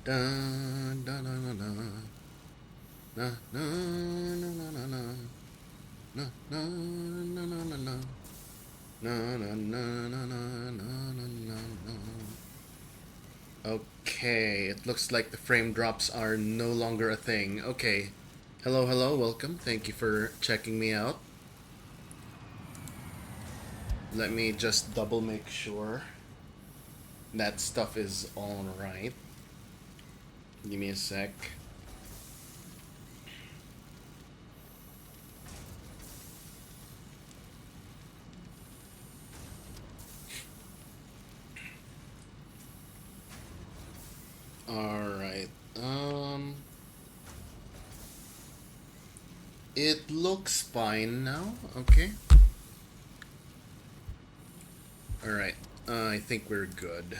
Dun, dun, dun, dun, dun. Na, na, na, na, na, na. Na, na, na, na, na, na. Na, na, na, na, na, na, na, na, na. Okay, it looks like the frame drops are no longer a thing. Okay. Hello, hello, welcome. Thank you for checking me out. Let me just double make sure that stuff is all right. Give me a sec. All right. It looks fine now. Okay. All right. I think we're good.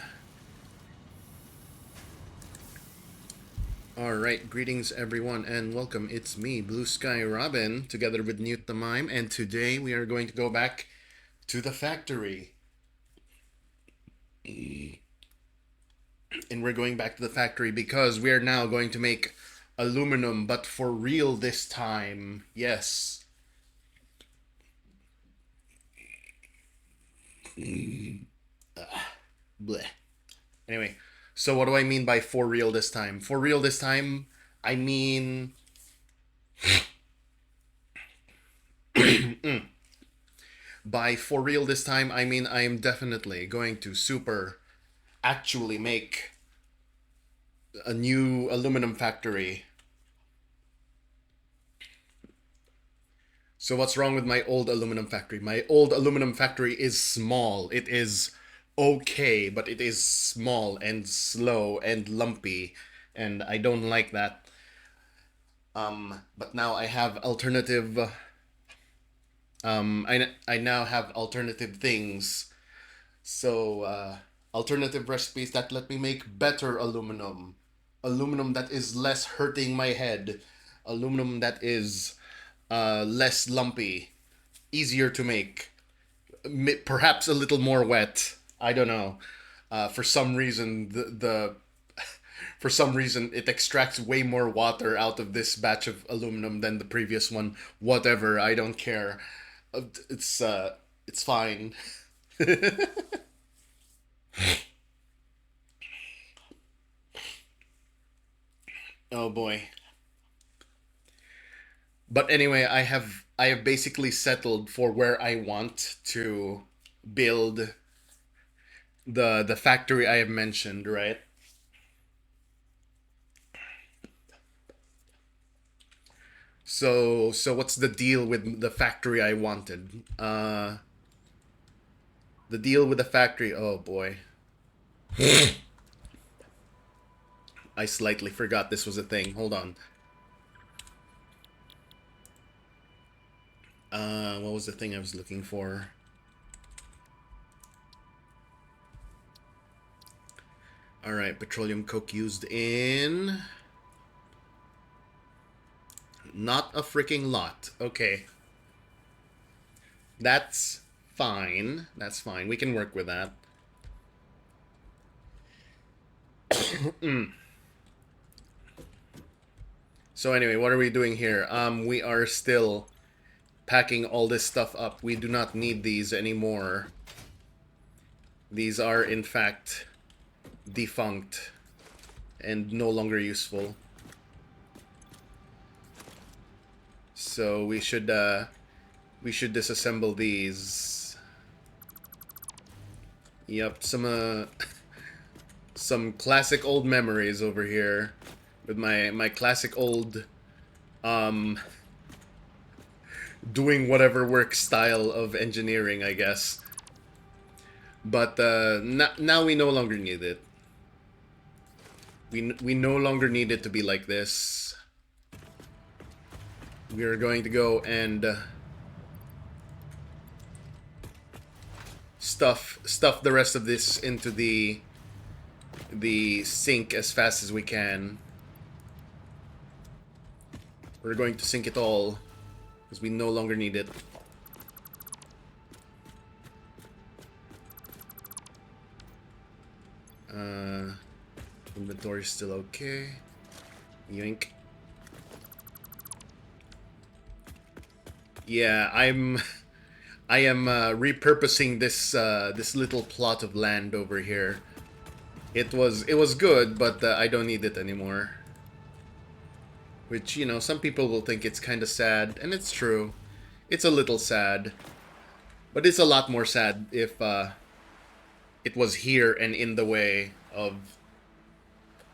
All right. Greetings, everyone, and welcome. It's me, Bluesky Robyn, together with Newt the Mime, and today we are going to go back to the factory. And we're going back to the factory because we are now going to make aluminum, but for real this time. Yes. Bleh. Anyway, so what do I mean by for real this time? For real this time, I mean. By for real this time, I mean I am definitely going to actually make a new aluminum factory. So what's wrong with my old aluminum factory? My old aluminum factory is small. It is okay, but it is small and slow and lumpy, and I don't like that. But now I have alternative. I now have alternative things. So alternative recipes that let me make better aluminum, aluminum that is less hurting my head, aluminum that is less lumpy, easier to make, perhaps a little more wet. I don't know. For some reason, the for some reason it extracts way more water out of this batch of aluminum than the previous one. Whatever, I don't care. It's fine. Oh boy. But anyway, I have basically settled for where I want to build the factory I have mentioned, right? So what's the deal with the factory I wanted? The deal with the factory. Oh boy, I slightly forgot this was a thing. Hold on. What was the thing I was looking for? All right, petroleum coke used in not a freaking lot. Okay, that's fine. That's fine. We can work with that. So anyway, what are we doing here? We are still packing all this stuff up. We do not need these anymore. These are in fact defunct and no longer useful. So we should disassemble these. Yep, some classic old memories over here with my classic old um doing whatever work style of engineering, I guess. But now we no longer need it. We no longer need it to be like this. We are going to go and stuff the rest of this into the sink as fast as we can. We're going to sink it all because we no longer need it. Inventory's still okay. Yoink. Yeah, I am repurposing this little plot of land over here. It was good, but I don't need it anymore. Which, you know, some people will think it's kind of sad, and it's true. It's a little sad. But it's a lot more sad if it was here and in the way of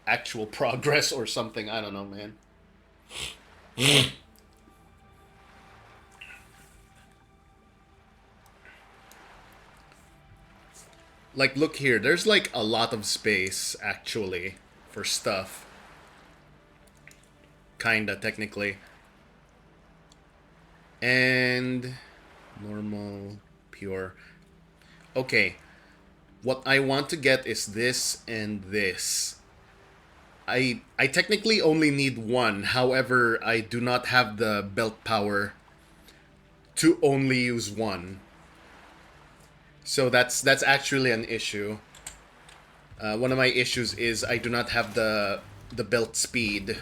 actual progress or something. I don't know, man. Like, look here. There's like a lot of space, actually, for stuff. Kinda, technically. And normal, pure. Okay. What I want to get is this and this. I technically only need one. However, I do not have the belt power to only use one. So that's actually an issue. One of my issues is I do not have the belt speed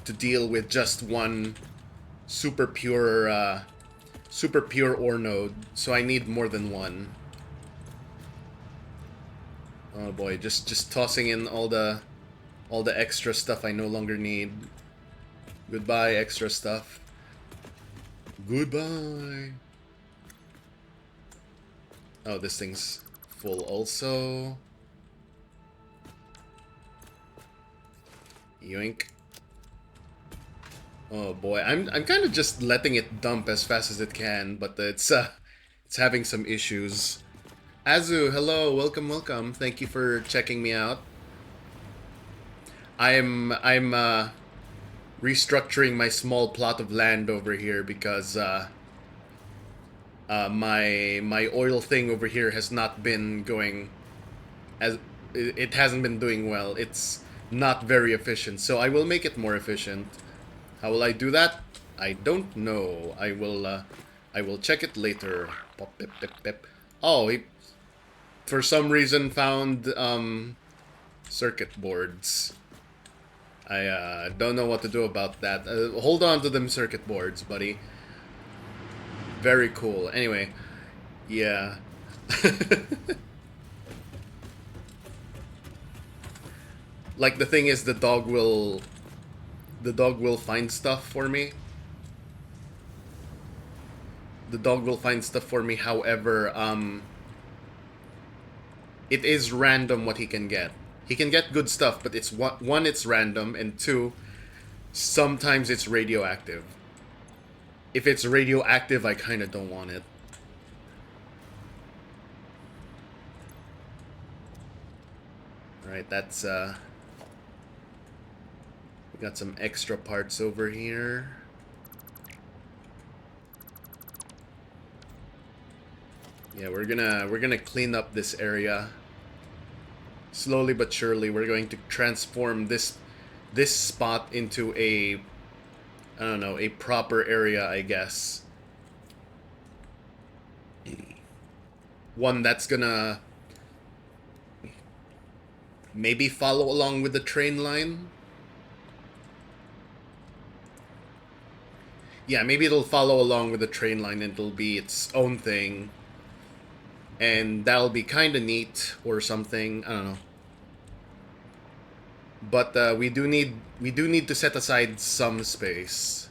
to deal with just one super pure ore node. So I need more than one. Oh boy, just tossing in all the extra stuff I no longer need. Goodbye, extra stuff. Goodbye. Oh, this thing's full also. Yoink. Oh boy, I'm kind of just letting it dump as fast as it can, but it's having some issues. Azu, hello, welcome, welcome. Thank you for checking me out. I'm restructuring my small plot of land over here because my oil thing over here has not been going as it hasn't been doing well. It's not very efficient, so I will make it more efficient. How will I do that? I don't know. I will check it later. Pop, pip, pip, pip. Oh, he for some reason found circuit boards. I don't know what to do about that. Hold on to them circuit boards, buddy. Very cool. Anyway, yeah. Like, the thing is, the dog will find stuff for me. The dog will find stuff for me. However, it is random what he can get. He can get good stuff, but it's one, it's random, and two, sometimes it's radioactive. If it's radioactive, I kind of don't want it. Alright, that's, we got some extra parts over here. Yeah, we're gonna clean up this area. Slowly but surely, we're going to transform this spot into a, I don't know, a proper area, I guess. One that's gonna maybe follow along with the train line. Yeah, maybe it'll follow along with the train line and it'll be its own thing. And that'll be kind of neat or something. I don't know. But we do need to set aside some space.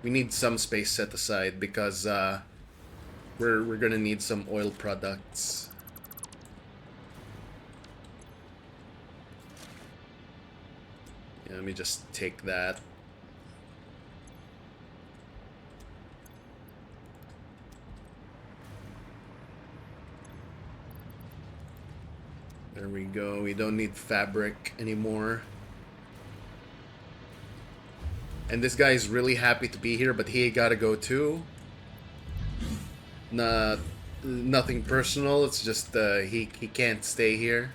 We need some space set aside because we're gonna need some oil products. Yeah, let me just take that. There we go. We don't need fabric anymore. And this guy is really happy to be here, but he gotta go too. Nothing personal. It's just he can't stay here.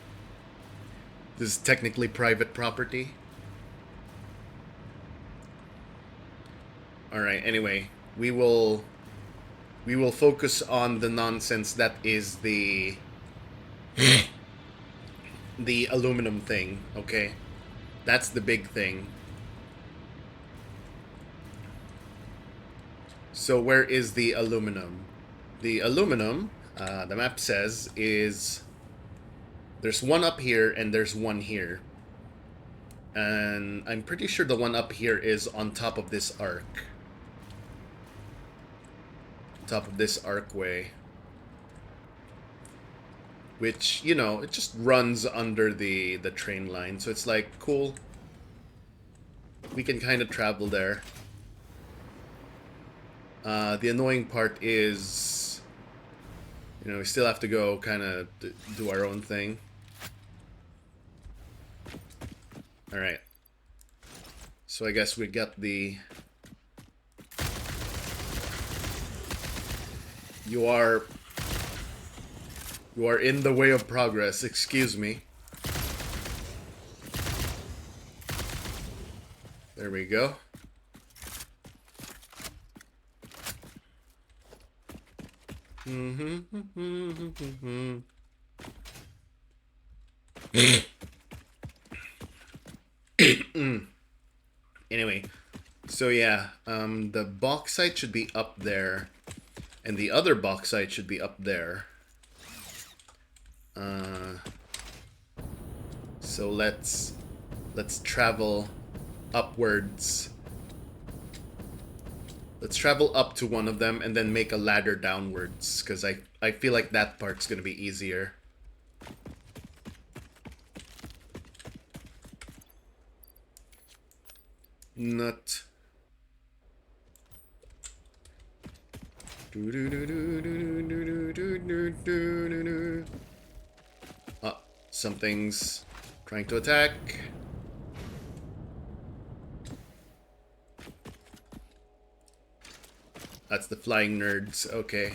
This is technically private property. All right. Anyway, we will focus on the nonsense that is the the aluminum thing, okay? That's the big thing. So where is the aluminum? The aluminum, the map says, is... There's one up here and there's one here. And I'm pretty sure the one up here is on top of this arc. Top of this arcway. Which, you know, it just runs under the train line. So it's like, cool. We can kind of travel there. The annoying part is, you know, we still have to go kind of do our own thing. Alright. So I guess we got the... You are in the way of progress, excuse me. There we go. Anyway, so yeah, the bauxite should be up there, and the other bauxite should be up there. So let's travel upwards. Let's travel up to one of them and then make a ladder downwards, because I feel like that part's gonna be easier. Nut. Ah, something's trying to attack. That's the flying nerds, okay.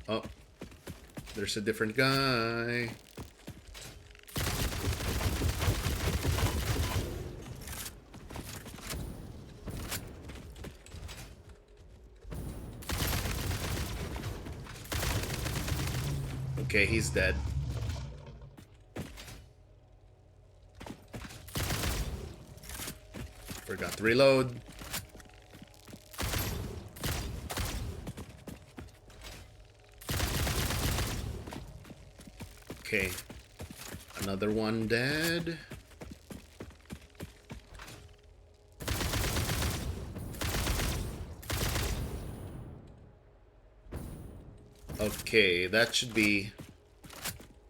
Oh, there's a different guy. Okay, he's dead. Forgot to reload. Okay. Another one dead. Okay, that should be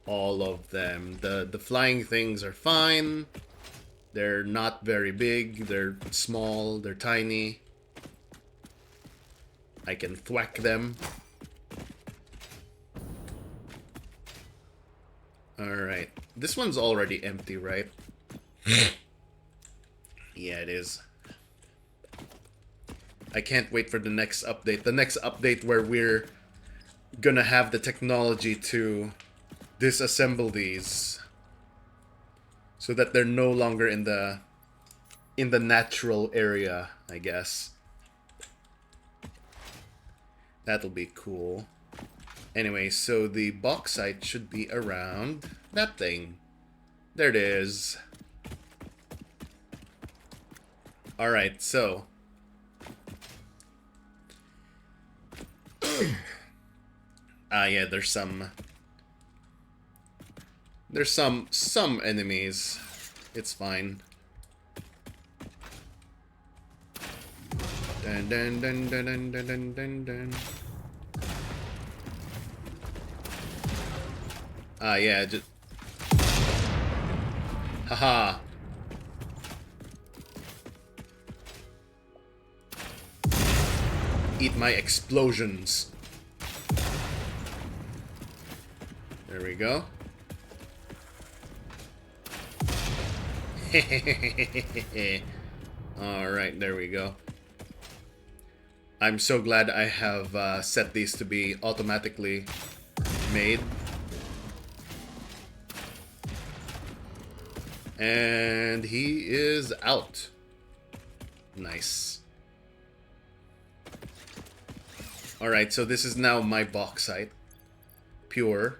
all of them. The flying things are fine. They're not very big. They're small. They're tiny. I can thwack them. Alright. This one's already empty, right? Yeah, it is. I can't wait for the next update. The next update where we're gonna have the technology to disassemble these so that they're no longer in the natural area, I guess. That'll be cool. Anyway, so the bauxite should be around that thing. There it is. Alright, so yeah, there's some enemies. It's fine. Dun dun dun dun dun dun dun dun dun. Yeah, just... Haha. Eat my explosions. There we go. Alright, there we go. I'm so glad I have set these to be automatically made. And he is out. Nice. Alright, so this is now my bauxite. Pure.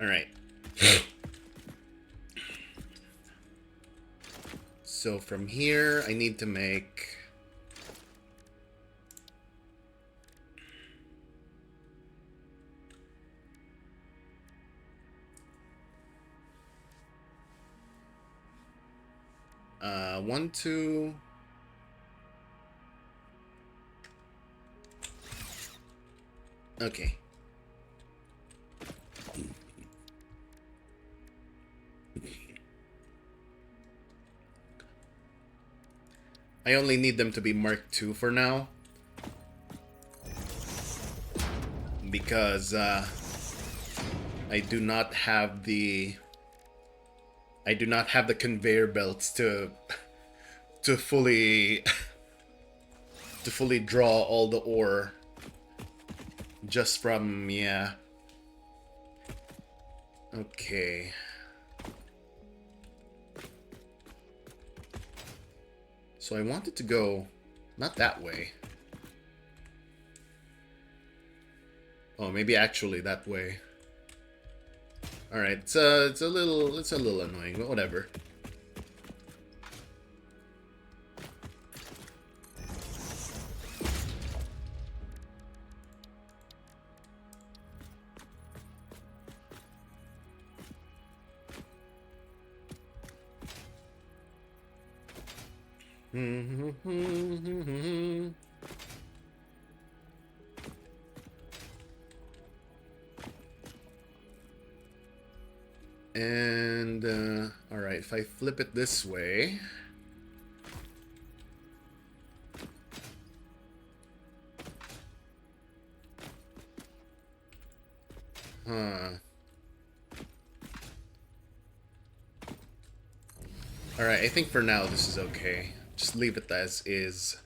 Alright. So from here, I need to make... one, two... Okay. I only need them to be Mark II for now. Because, I do not have the... I do not have the conveyor belts to fully to fully draw all the ore just from, yeah. Okay. So I wanted to go not that way. Oh, maybe actually that way. All right, it's a little annoying, but whatever. And, alright, if I flip it this way... Huh. Alright, I think for now this is okay. Just leave it as is.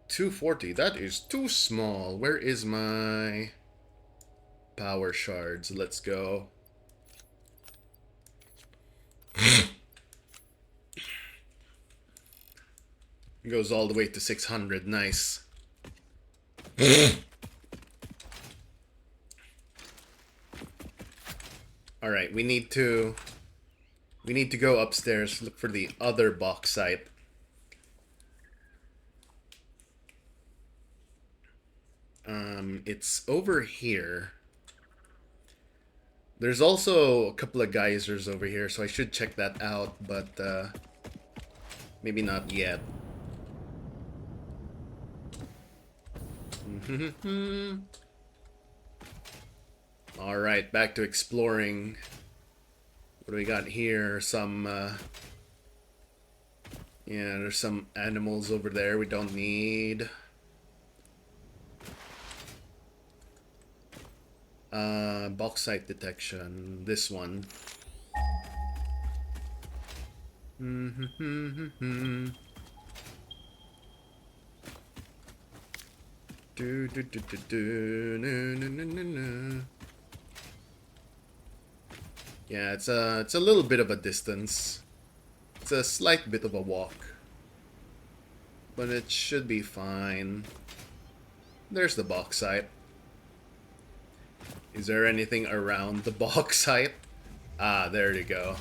240, that is too small. Where is my... power shards? Let's go. It goes all the way to 600. Nice. Alright, we need to go upstairs, look for the other bauxite. It's over here. There's also a couple of geysers over here, so I should check that out, but maybe not yet. Alright, back to exploring. What do we got here? Some, yeah, there's some animals over there we don't need. Bauxite detection. This one. Yeah, it's a little bit of a distance. It's a slight bit of a walk. But it should be fine. There's the bauxite. Is there anything around the bauxite? Ah, there you go.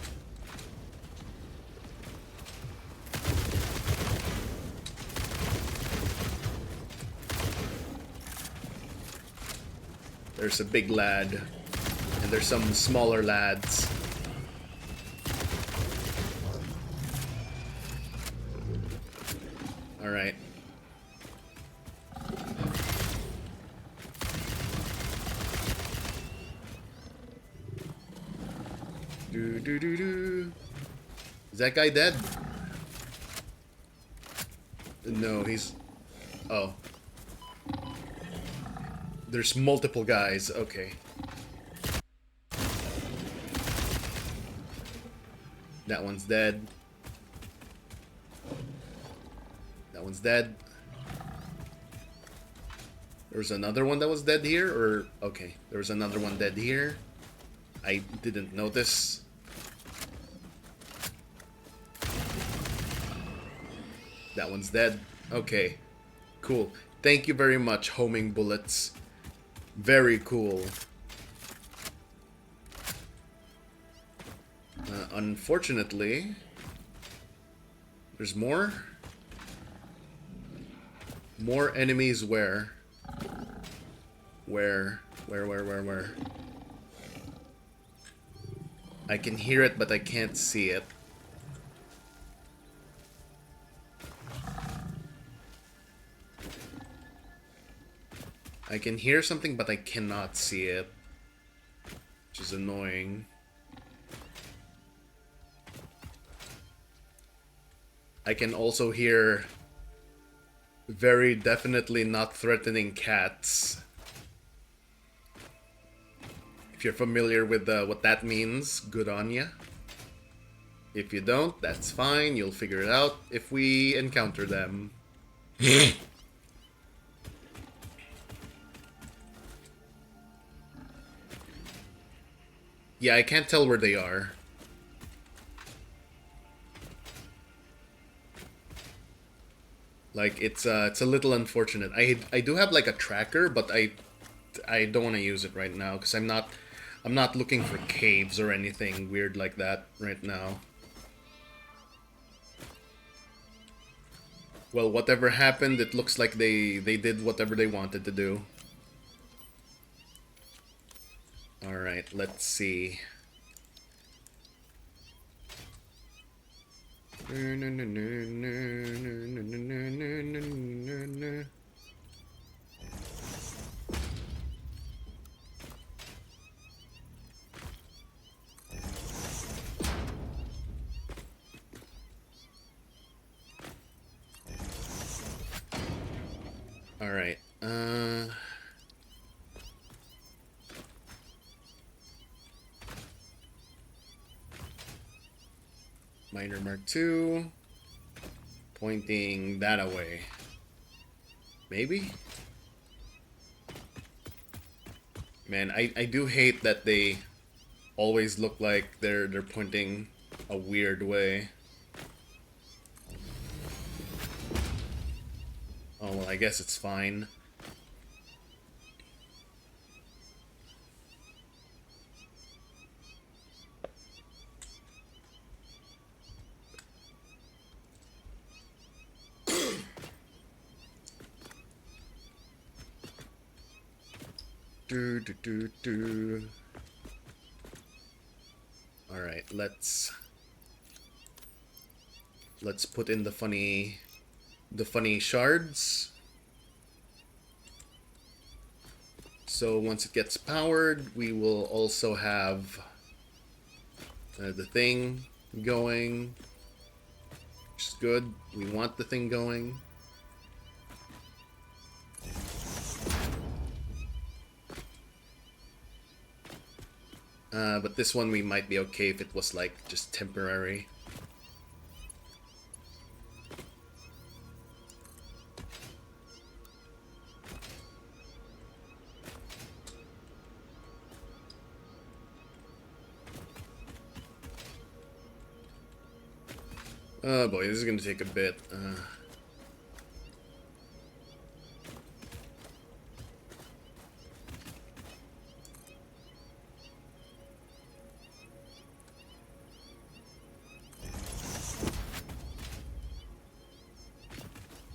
There's a big lad, and there's some smaller lads. Alright. Is that guy dead? No, he's... Oh. There's multiple guys, okay. That one's dead. That one's dead. There's another one that was dead here, or... Okay, there was another one dead here. I didn't notice. That one's dead. Okay, cool. Thank you very much, homing bullets. Very cool. Unfortunately, there's more. More enemies where? Where? Where? I can hear it, but I can't see it. I can hear something, but I cannot see it. Which is annoying. I can also hear very definitely not threatening cats. If you're familiar with what that means, good on ya. If you don't, that's fine. You'll figure it out if we encounter them. Yeah, I can't tell where they are. Like it's a little unfortunate. I do have like a tracker, but I don't want to use it right now because I'm not looking for caves or anything weird like that right now. Well, whatever happened, it looks like they did whatever they wanted to do. All right, let's see. All right. Miner Mark II. Pointing that away. Maybe? Man, I do hate that they always look like they're pointing a weird way. Oh, well, I guess it's fine. All right, let's put in the funny shards. So once it gets powered, we will also have the thing going, which is good. We want the thing going. But this one we might be okay if it was like just temporary. Oh boy, this is gonna take a bit.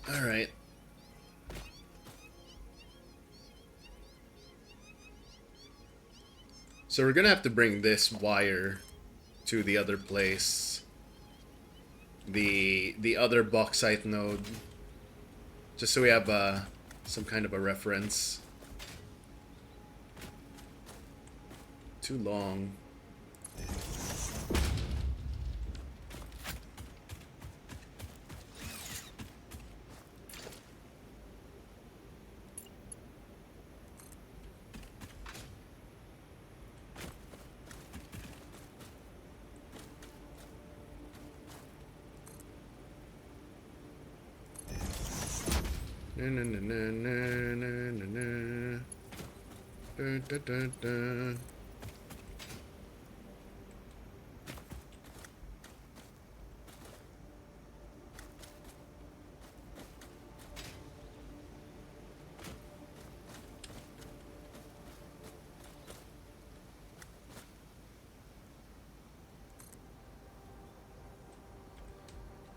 Alright. So we're gonna have to bring this wire to the other place. The other bauxite node. Just so we have some kind of a reference. Too long. Na na na na na na na. Da, da, da, da.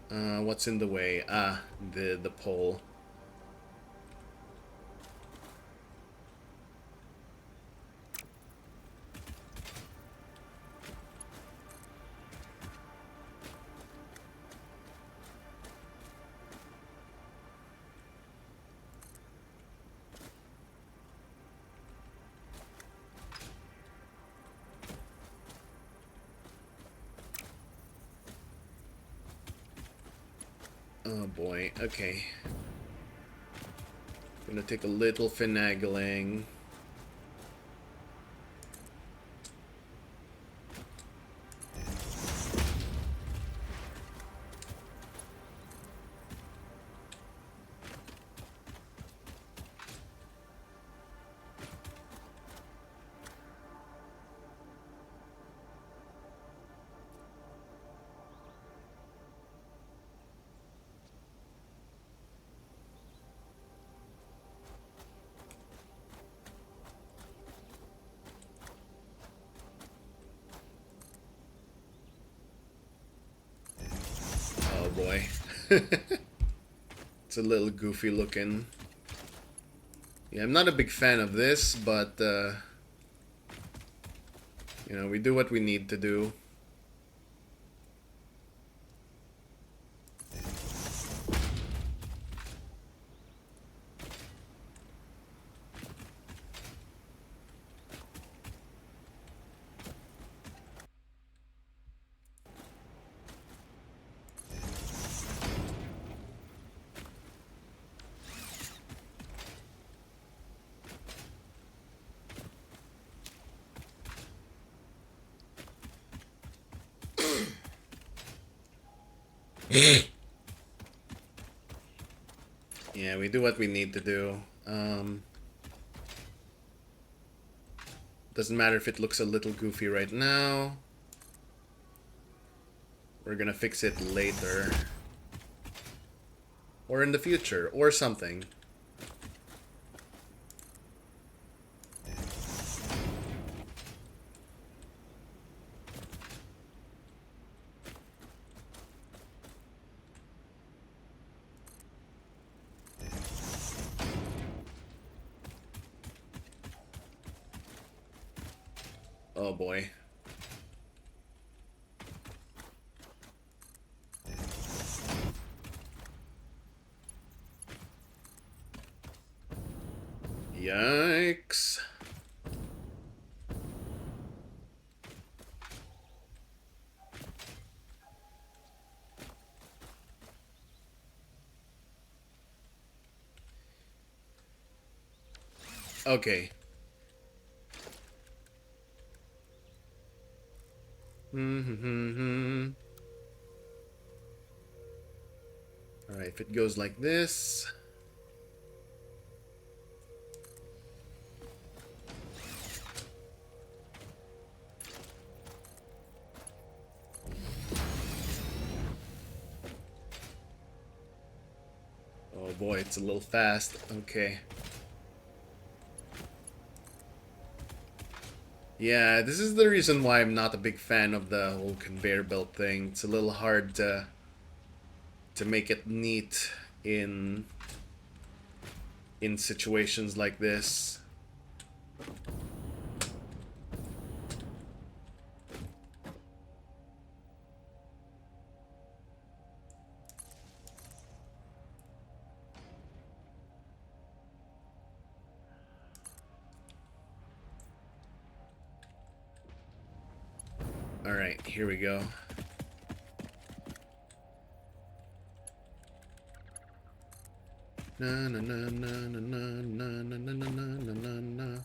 What's in the way? Ah, the pole. Oh boy, okay. Gonna take a little finagling. Oh boy. It's a little goofy looking. Yeah, I'm not a big fan of this, but, you know, we do what we need to do. Yeah, we do what we need to do. Doesn't matter if it looks a little goofy right now. We're gonna fix it later. Or in the future, or something. Oh boy. Yikes. Okay. Alright, if it goes like this. Oh boy, it's a little fast. Okay. Yeah, this is the reason why I'm not a big fan of the whole conveyor belt thing. It's a little hard to make it neat in situations like this. Alright, here we go. Na na na na na na na na na na na na na.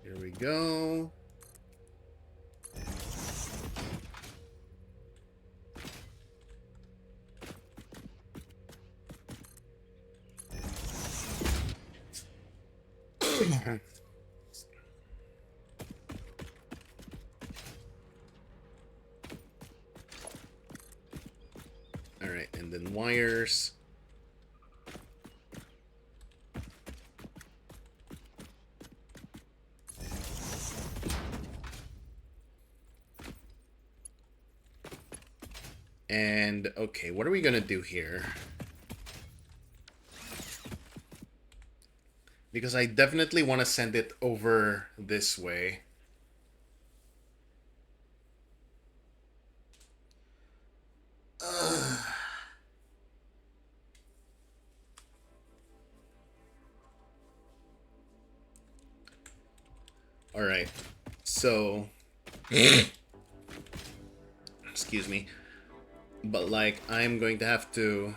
Here we go. Alright, and then wires. And, okay, what are we gonna do here? Because I definitely want to send it over this way. Alright, so... excuse me. But, like, I'm going to have to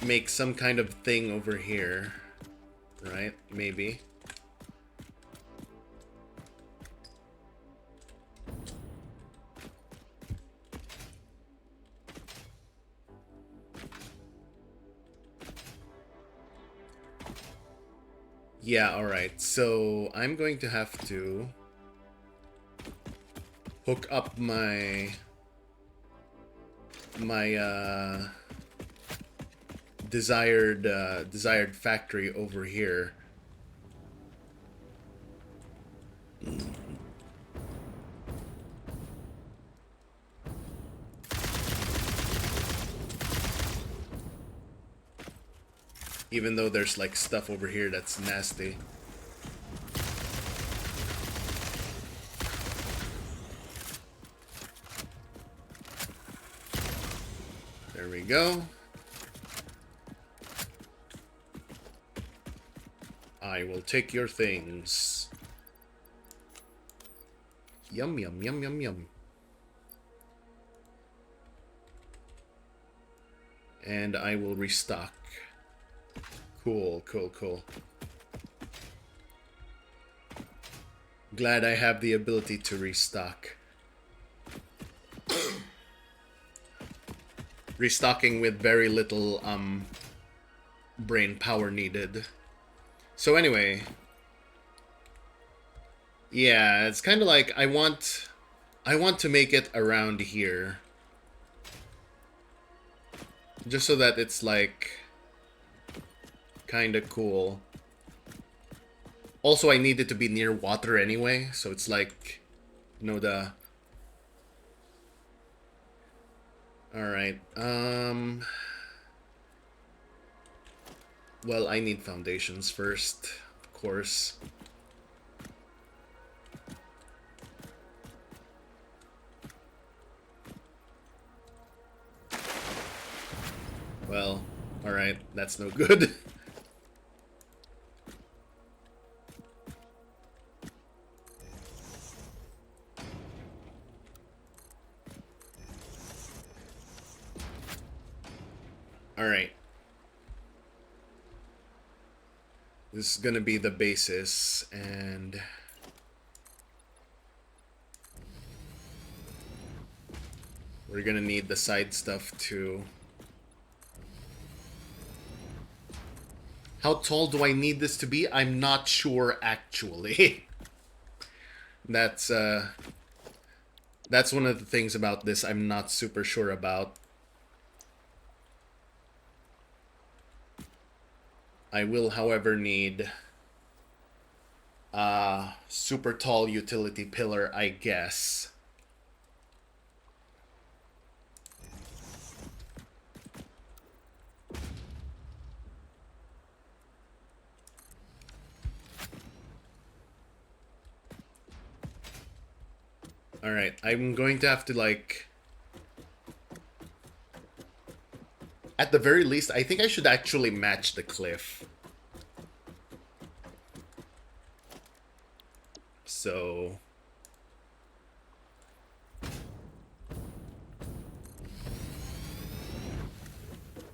make some kind of thing over here. Right? Maybe. Yeah, alright. So, I'm going to have to hook up my desired factory over here. Even though there's like stuff over here that's nasty. There we go. I will take your things. Yum, yum, yum, yum, yum. And I will restock. Cool, cool, cool. Glad I have the ability to restock. Restocking with very little, brain power needed. So anyway... yeah, it's kind of like I want to make it around here. Just so that it's like kind of cool. Also, I need it to be near water anyway, so it's like, you know, the... Alright, well, I need foundations first, of course. Well, alright, that's no good. Alright. This is gonna be the basis, and... we're gonna need the side stuff too. How tall do I need this to be? I'm not sure, actually. That's one of the things about this I'm not super sure about. I will, however, need a super tall utility pillar, I guess. Alright, I'm going to have to, like... at the very least, I think I should actually match the cliff. So...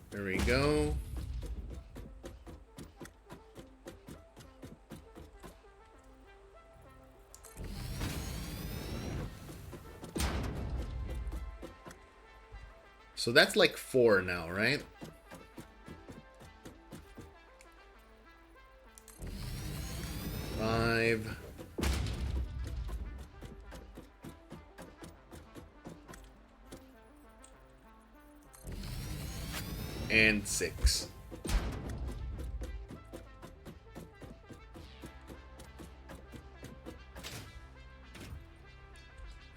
there we go. So that's like 4 now, right? Five. And 6.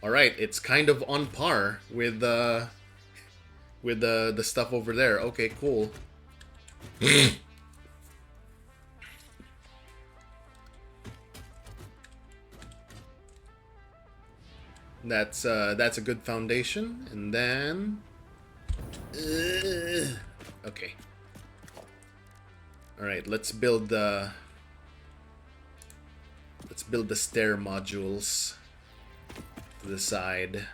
All right, it's kind of on par with the stuff over there. Okay, cool. That's a good foundation. And then okay. All right, let's build the stair modules to the side.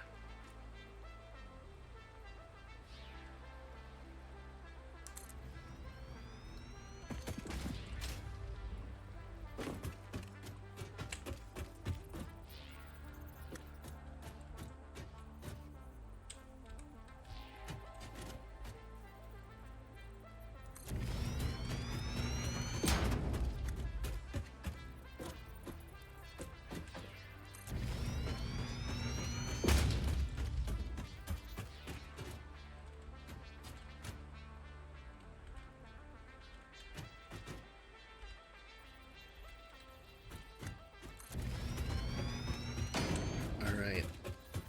Alright.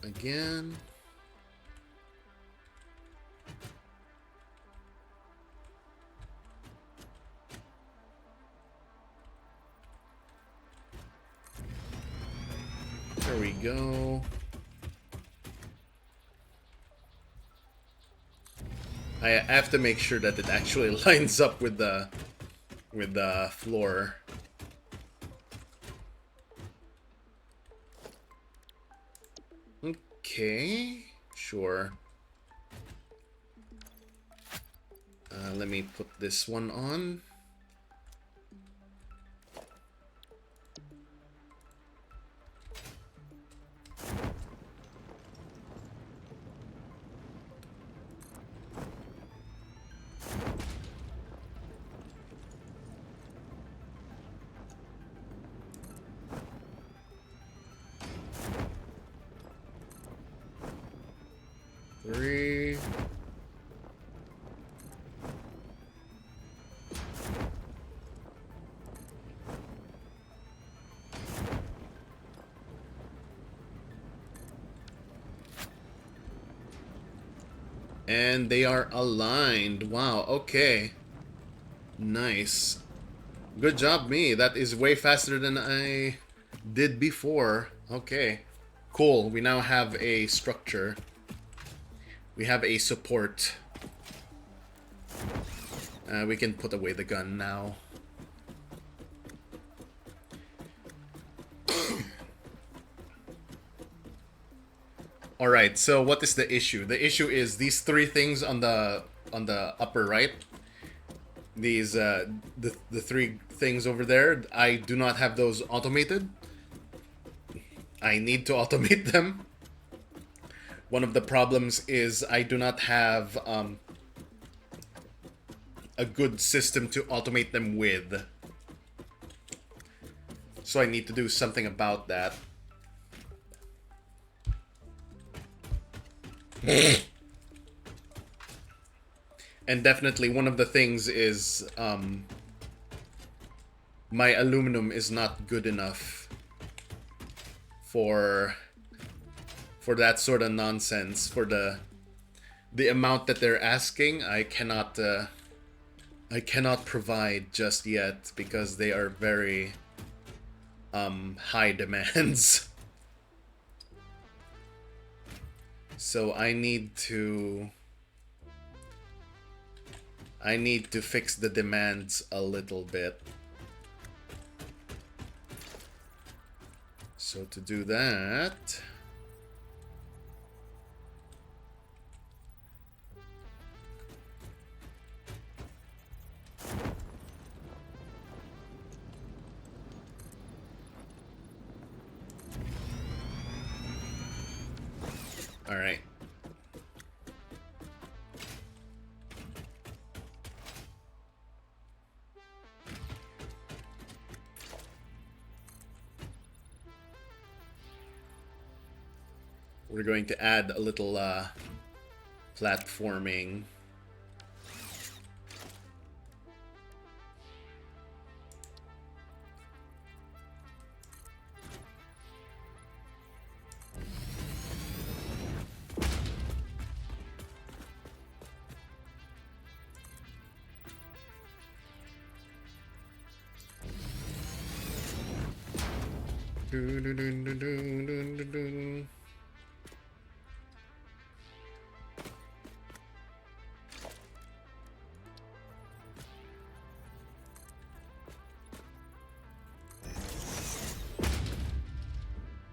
Again. There we go. I have to make sure that it actually lines up with the floor. Okay, sure. Let me put this one on. Three. And they are aligned. Wow, okay. Nice. Good job, me. That is way faster than I did before. Okay. Cool. We now have a structure. We have a support. We can put away the gun now. Alright, so what is the issue? The issue is these three things on the upper right. These the three things over there, I do not have those automated. I need to automate them. One of the problems is I do not have a good system to automate them with. So I need to do something about that. And definitely one of the things is my aluminum is not good enough for that sort of nonsense. For the amount that they're asking, I cannot provide just yet because they are very high demands. So I need to fix the demands a little bit. So to do that, all right. We're going to add a little platforming.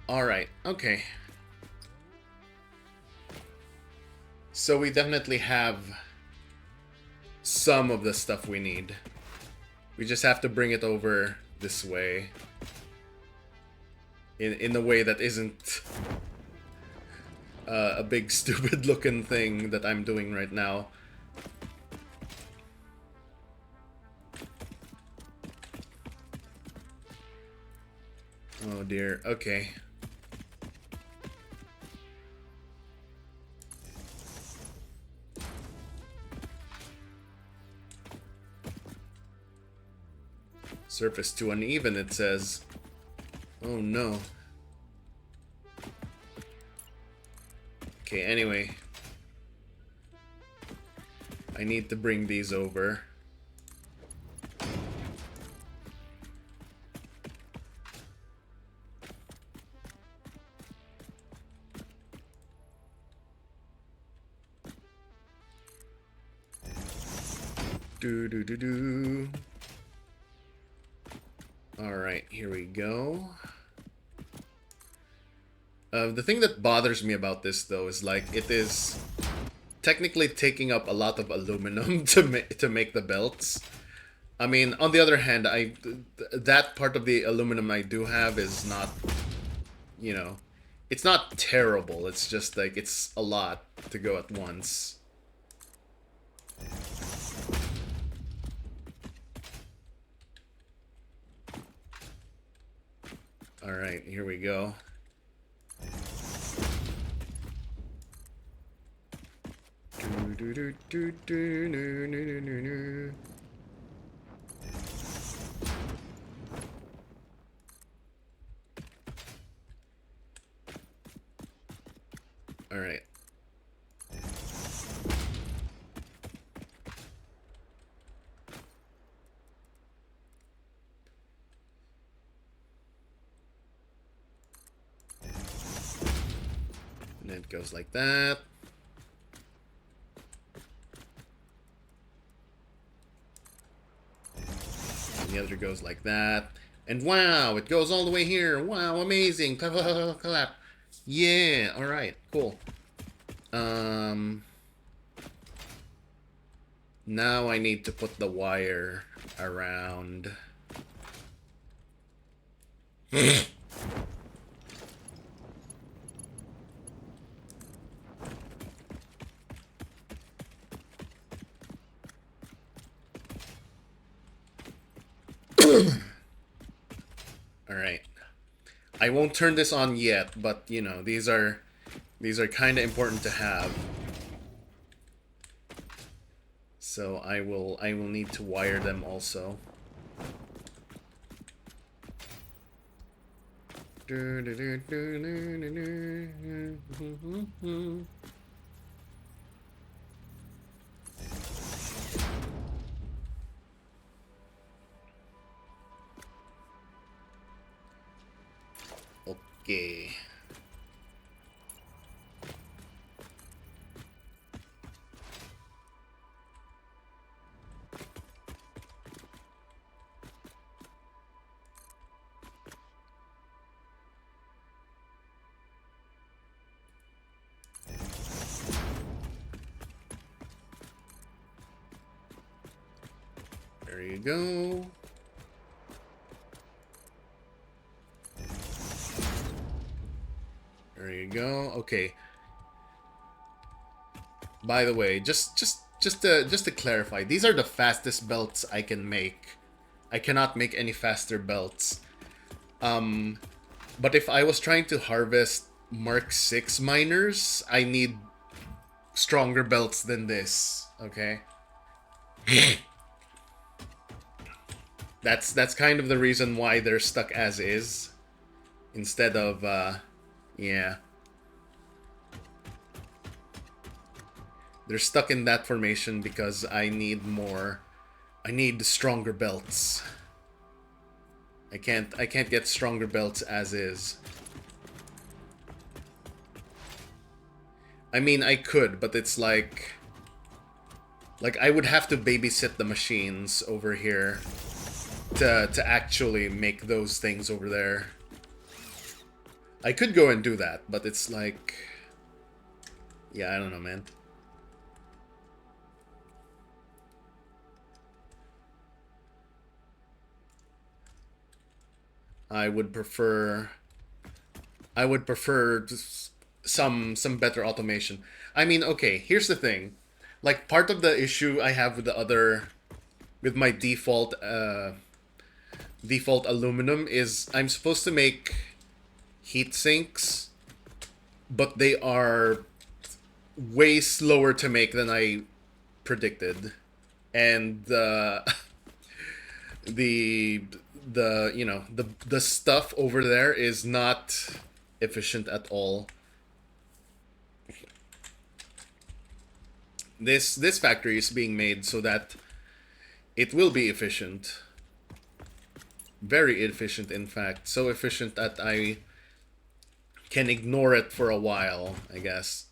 Alright, okay. So we definitely have some of the stuff we need. We just have to bring it over this way. In a way that isn't a big stupid looking thing that I'm doing right now. Oh dear, okay. Surface too uneven, it says. Oh no. Okay, anyway. I need to bring these over. Do. Alright, here we go. The thing that bothers me about this, though, is like it is technically taking up a lot of aluminum to make the belts. I mean, on the other hand, that part of the aluminum I do have is not, you know, it's not terrible. It's just like it's a lot to go at once. Alright, here we go. Alright. And it goes like that. And the other goes like that. And wow, it goes all the way here. Wow, amazing. Clap. Yeah, alright, cool. Now I need to put the wire around. Alright. I won't turn this on yet, but you know, these are kind of important to have. So I will need to wire them also. Okay. There you go. There you go. Okay. By the way, just to clarify, these are the fastest belts I can make. I cannot make any faster belts. But if I was trying to harvest Mark 6 miners, I need stronger belts than this, okay? That's kind of the reason why they're stuck as is instead of yeah. They're stuck in that formation because I need stronger belts. I can't get stronger belts as is. I mean, I could, but it's like I would have to babysit the machines over here to actually make those things over there. I could go and do that, but it's like, yeah, I don't know, man. I would prefer just some better automation. I mean, okay, here's the thing. Like part of the issue I have with the other with my default aluminum is I'm supposed to make heat sinks, but they are way slower to make than I predicted. And the the stuff over there is not efficient at all. This factory is being made so that it will be efficient. Very efficient, in fact. So efficient that I can ignore it for a while, I guess.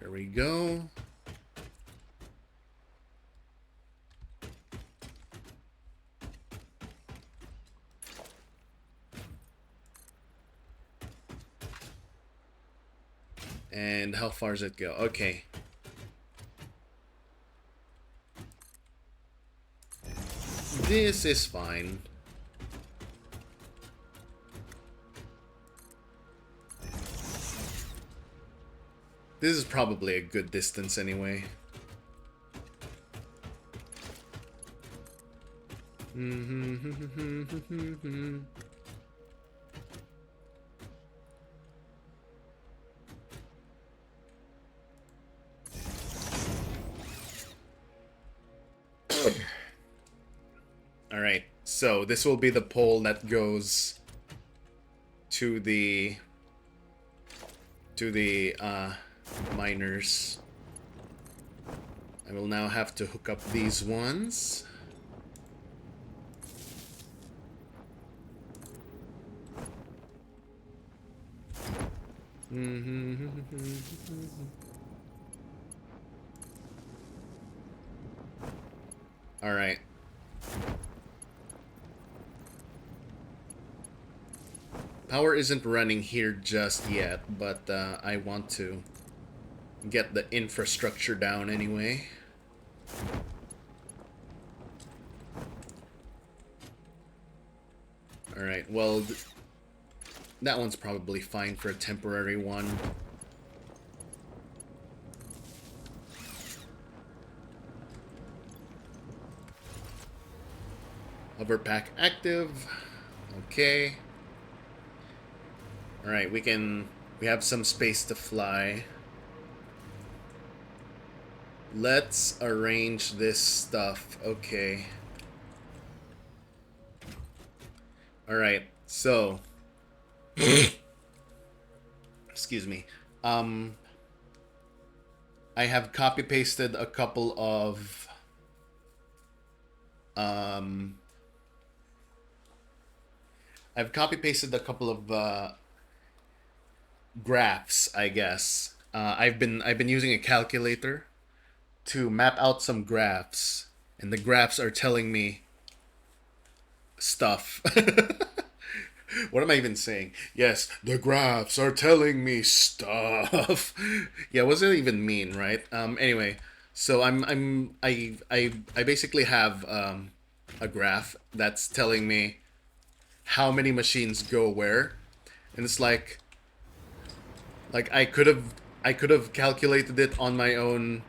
There we go. And how far does it go? Okay. This is fine. This is probably a good distance anyway. Alright, so this will be the pole that goes to the miners. I will now have to hook up these ones. Alright. Power isn't running here just yet, but I want to get the infrastructure down anyway. Alright, well, that one's probably fine for a temporary one. Hover pack active. Okay. Alright, we have some space to fly. Let's arrange this stuff. Okay. Alright, so excuse me. I have copy pasted a couple of I've copy pasted a couple of graphs, I guess. I've been using a calculator to map out some graphs, and the graphs are telling me stuff. What am I even saying? Yes, the graphs are telling me stuff. Yeah, what does it even mean, right? Anyway, so I basically have a graph that's telling me how many machines go where, and it's like I could have calculated it on my own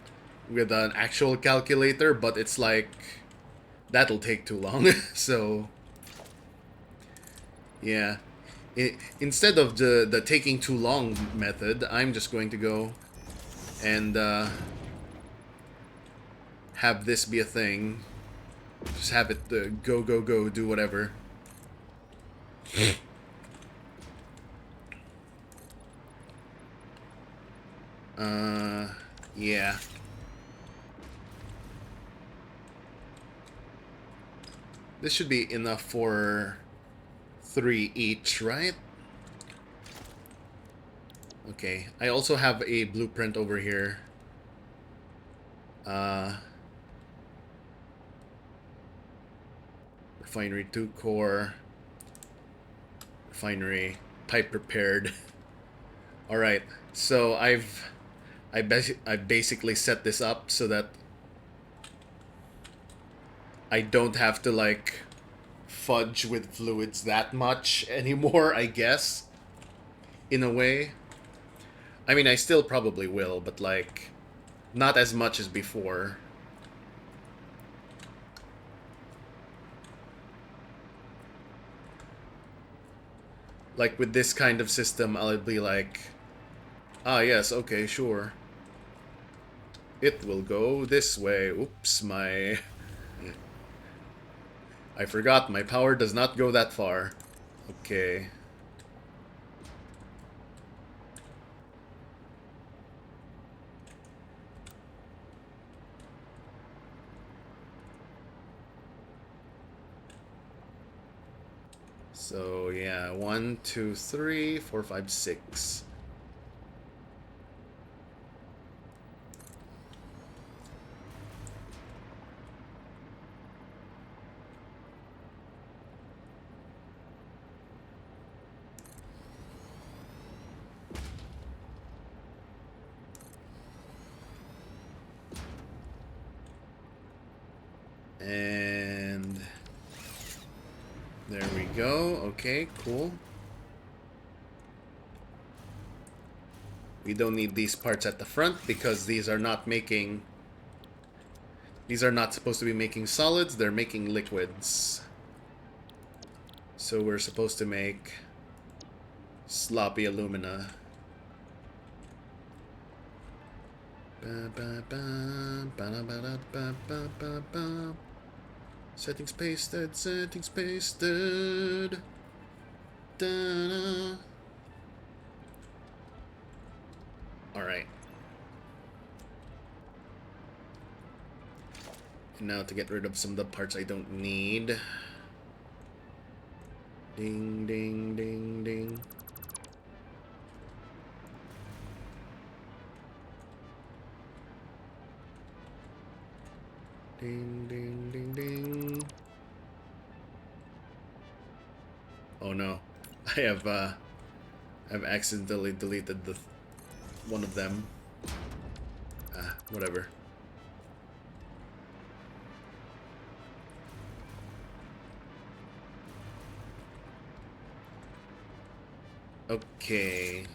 with an actual calculator, but it's like that'll take too long. So yeah, Instead of the taking too long method, I'm just going to go and have this be a thing. Just have it go, go, go, do whatever. Yeah. This should be enough for 3 each, right? Okay. I also have a blueprint over here. Refinery 2 core. Refinery pipe prepared. All right. So I basically set this up so that I don't have to like fudge with fluids that much anymore, I guess. In a way. I mean, I still probably will, but like not as much as before. Like with this kind of system, I'll be like, ah, yes, okay, sure. It will go this way. Oops, I forgot, my power does not go that far. Okay. So, yeah, 1, 2, 3, 4, 5, 6. And there we go. Okay, cool. We don't need these parts at the front because these are not making... These are not supposed to be making solids, they're making liquids. So we're supposed to make sloppy alumina. Settings pasted, settings pasted. Da-da. Alright. Now to get rid of some of the parts I don't need. Ding, ding, ding, ding. Ding, ding, ding, ding. Oh no. I've accidentally deleted one of them. Whatever. Okay.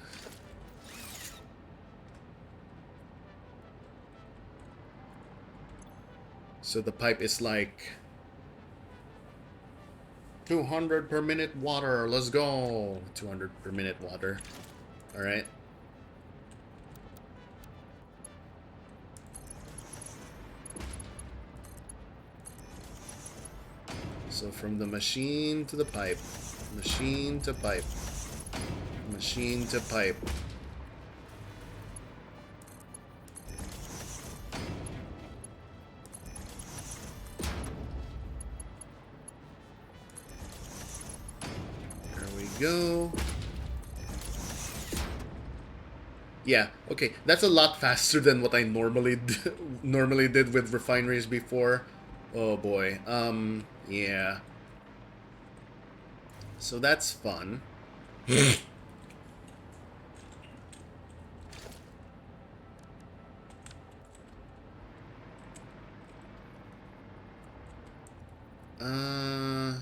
So the pipe is like 200 per minute water. Let's go. 200 per minute water. All right. So from the machine to the pipe, machine to pipe, machine to pipe. There we go. Yeah, okay, that's a lot faster than what I normally did with refineries before. Oh boy. Yeah. So that's fun. uh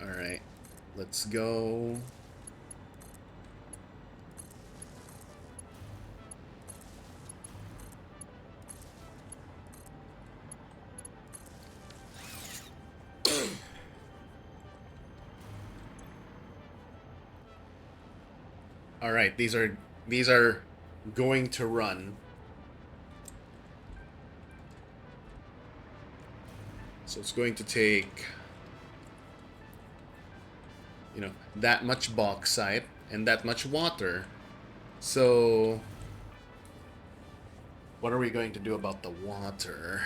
All right. Let's go. All right, these are going to run. So it's going to take, that much bauxite and that much water. So what are we going to do about the water?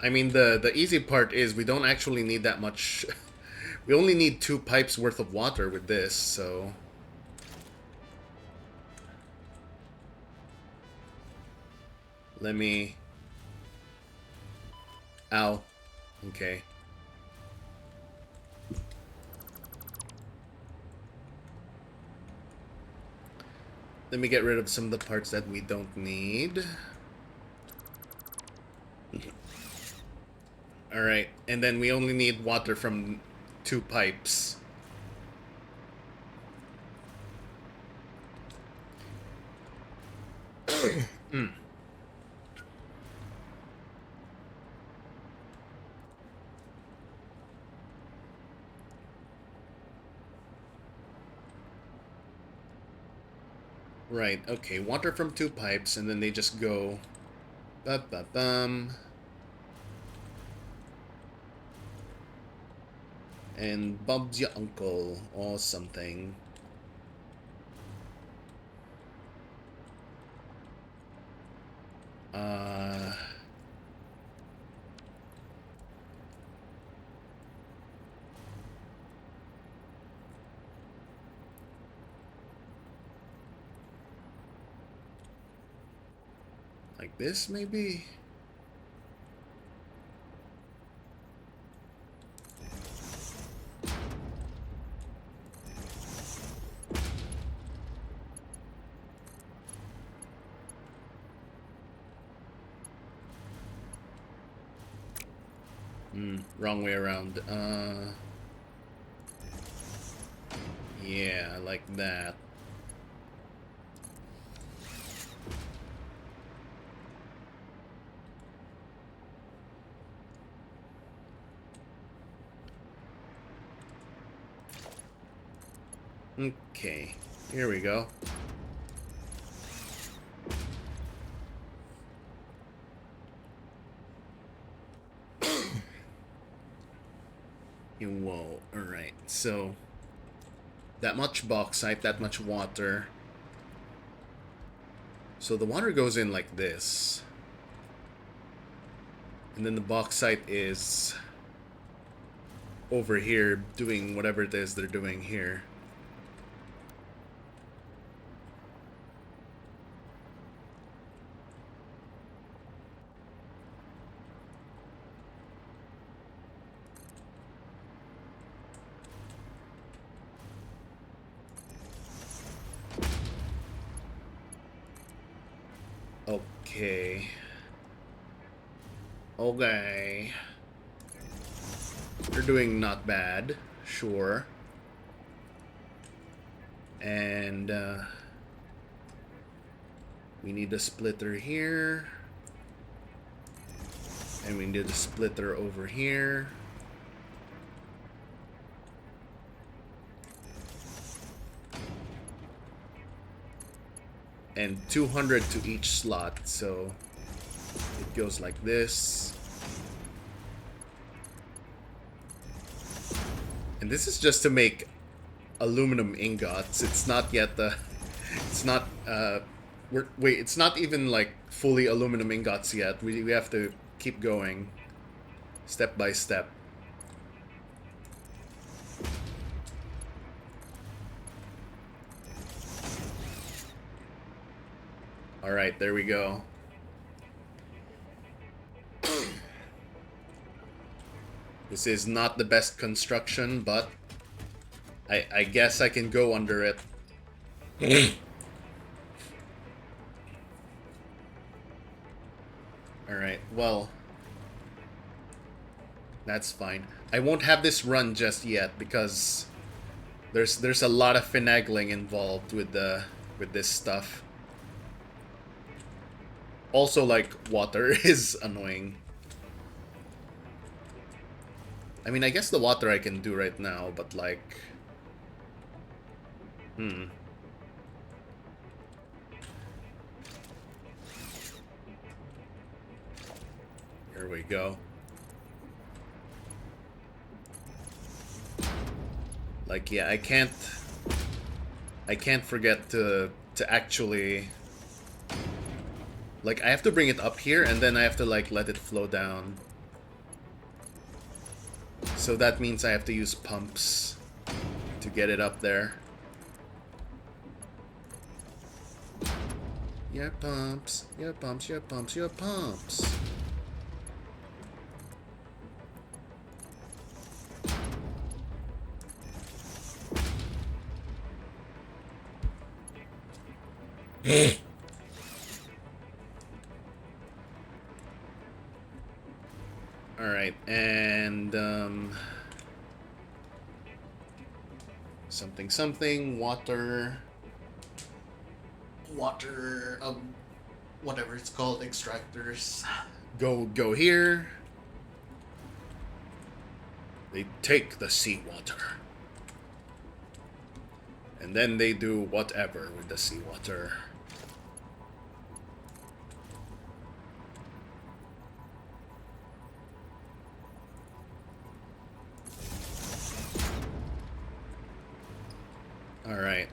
I mean, the easy part is we don't actually need that much. We only need 2 pipes worth of water with this, so let me... Ow. Okay. Let me get rid of some of the parts that we don't need. Alright, and then we only need water from 2 pipes. Right, okay, water from 2 pipes, and then they just go... Ba-ba-bum. And Bob's your uncle, or something. Like this, maybe? Wrong way around. Yeah, I like that. Okay, here we go. Whoa, alright, so that much bauxite, that much water. So the water goes in like this. And then the bauxite is over here doing whatever it is they're doing here. Okay. Okay. They're doing not bad. Sure. And, we need a splitter here. And we need a splitter over here. And 200 to each slot, so it goes like this. And this is just to make aluminum ingots. It's not yet the... It's not, wait, it's not even like fully aluminum ingots yet. We have to keep going step by step. Alright, there we go. This is not the best construction, but I guess I can go under it. Alright, well, that's fine. I won't have this run just yet because there's a lot of finagling involved with this stuff. Also, like, water is annoying. I mean, I guess the water I can do right now, but like... Here we go. Like, yeah, I can't forget to actually, like, I have to bring it up here and then I have to like let it flow down. So that means I have to use pumps to get it up there. Your pumps, your pumps, your pumps, your pumps. Alright, and something, water, whatever it's called, extractors. Go here. They take the seawater. And then they do whatever with the seawater. Alright.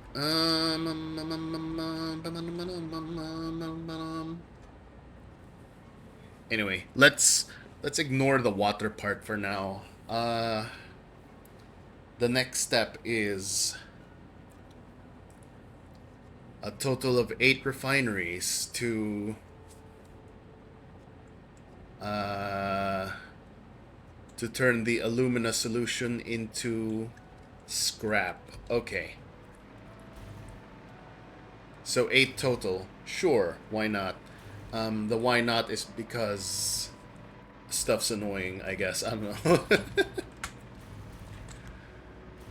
Anyway, let's ignore the water part for now. The next step is a total of 8 refineries to turn the alumina solution into scrap. Okay. So 8 total. Sure, why not? The why not is because stuff's annoying, I guess. I don't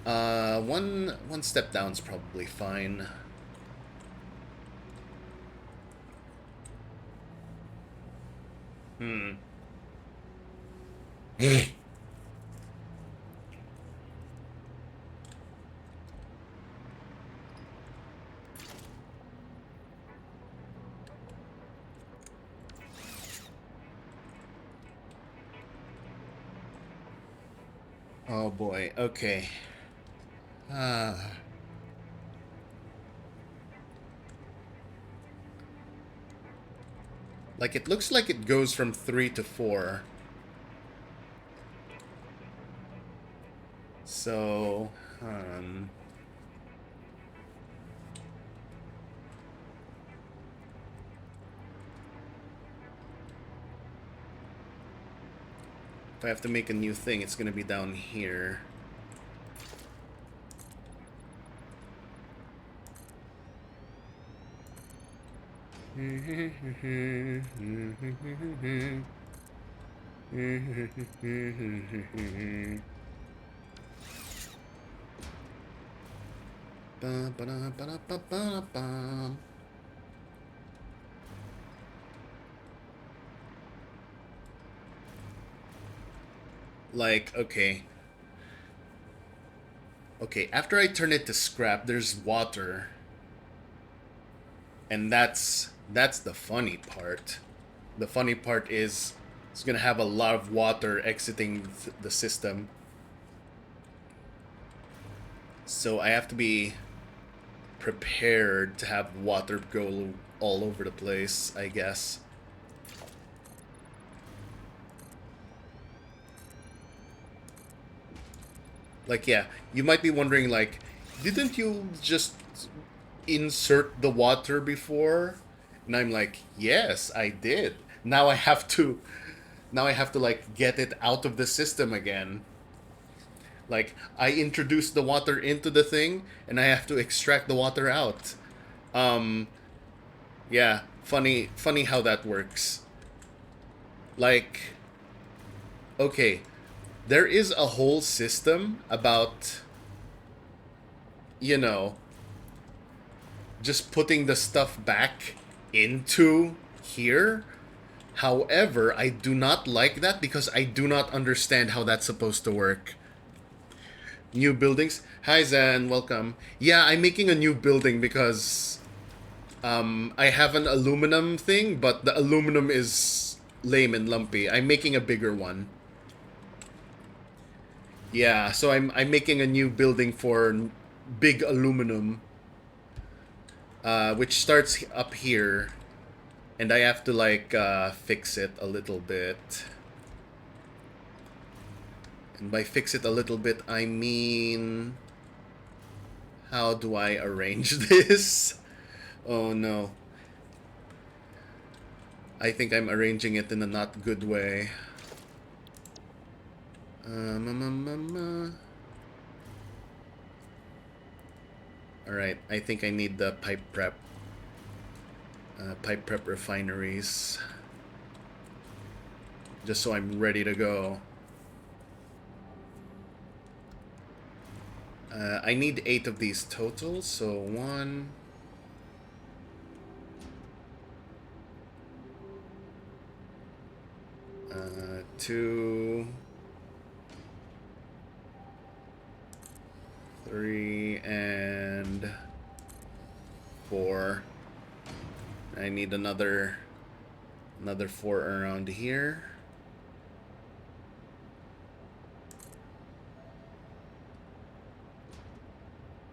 know. One step down's probably fine. Oh boy, okay. Like, it looks like it goes from 3 to 4. So, if I have to make a new thing, it's gonna be down here. Like, okay. Okay, after I turn it to scrap, there's water. And that's the funny part. The funny part is it's gonna have a lot of water exiting the system. So I have to be prepared to have water go all over the place, I guess. Like, yeah, you might be wondering, like, didn't you just insert the water before? And I'm like, yes, I did. Now I have to like get it out of the system again. Like, I introduced the water into the thing and I have to extract the water out. Yeah, funny how that works. Like, okay, there is a whole system about, you know, just putting the stuff back into here. However, I do not like that because I do not understand how that's supposed to work. New buildings. Hi Zan, welcome. Yeah, I'm making a new building because I have an aluminum thing, but the aluminum is lame and lumpy. I'm making a bigger one. Yeah, so I'm making a new building for big aluminum, which starts up here, and I have to like fix it a little bit. And by fix it a little bit, I mean, how do I arrange this? Oh no. I think I'm arranging it in a not good way. Alright, I think I need the pipe prep. Pipe prep refineries. Just so I'm ready to go. I need 8 of these total, so 1... 2... 3 and 4. I need another 4 around here.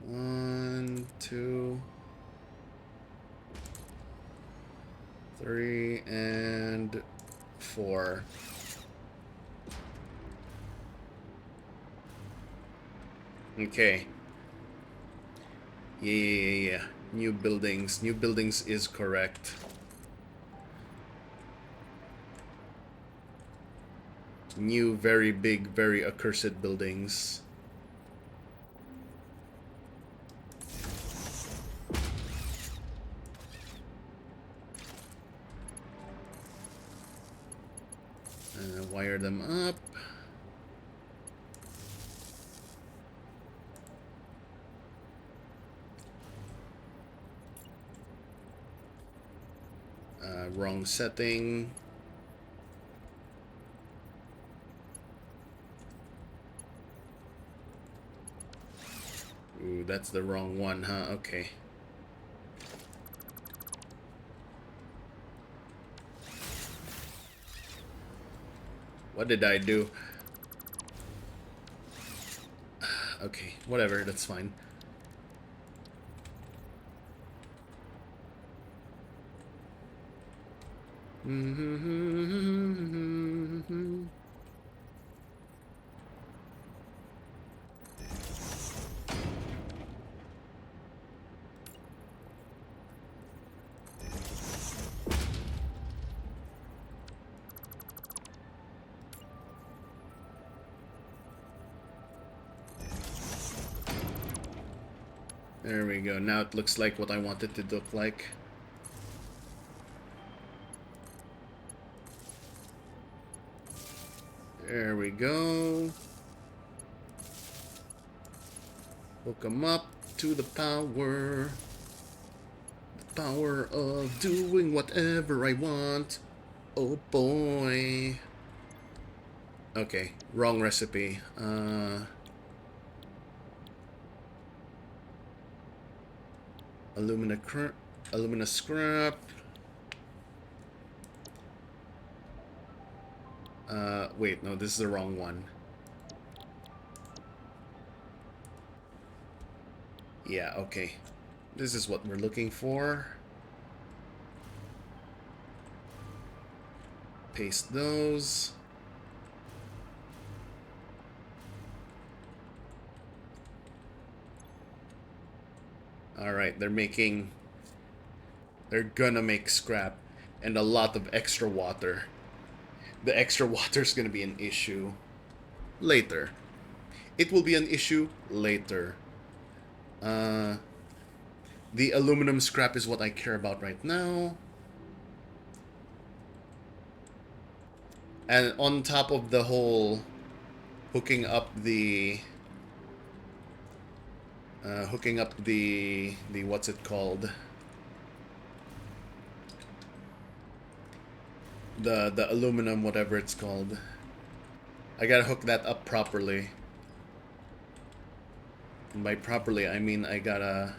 One, 2, 3, and 4. Okay. Yeah. New buildings. New buildings is correct. New, very big, very accursed buildings. Wire them up. Wrong setting. Ooh, that's the wrong one, huh? Okay. What did I do? Okay, whatever, that's fine. There we go. Now it looks like what I want it to look like. There we go. Hook them up to the power. The power of doing whatever I want. Oh boy. Okay, wrong recipe. Alumina scrap. Wait, no, this is the wrong one. Yeah, okay. This is what we're looking for. Paste those. Alright, they're gonna make scrap and a lot of extra water. The extra water is gonna be an issue later. It will be an issue later. The aluminum scrap is what I care about right now. And on top of the whole hooking up the what's it called? the aluminum, whatever it's called. I gotta hook that up properly. And by properly, I mean I gotta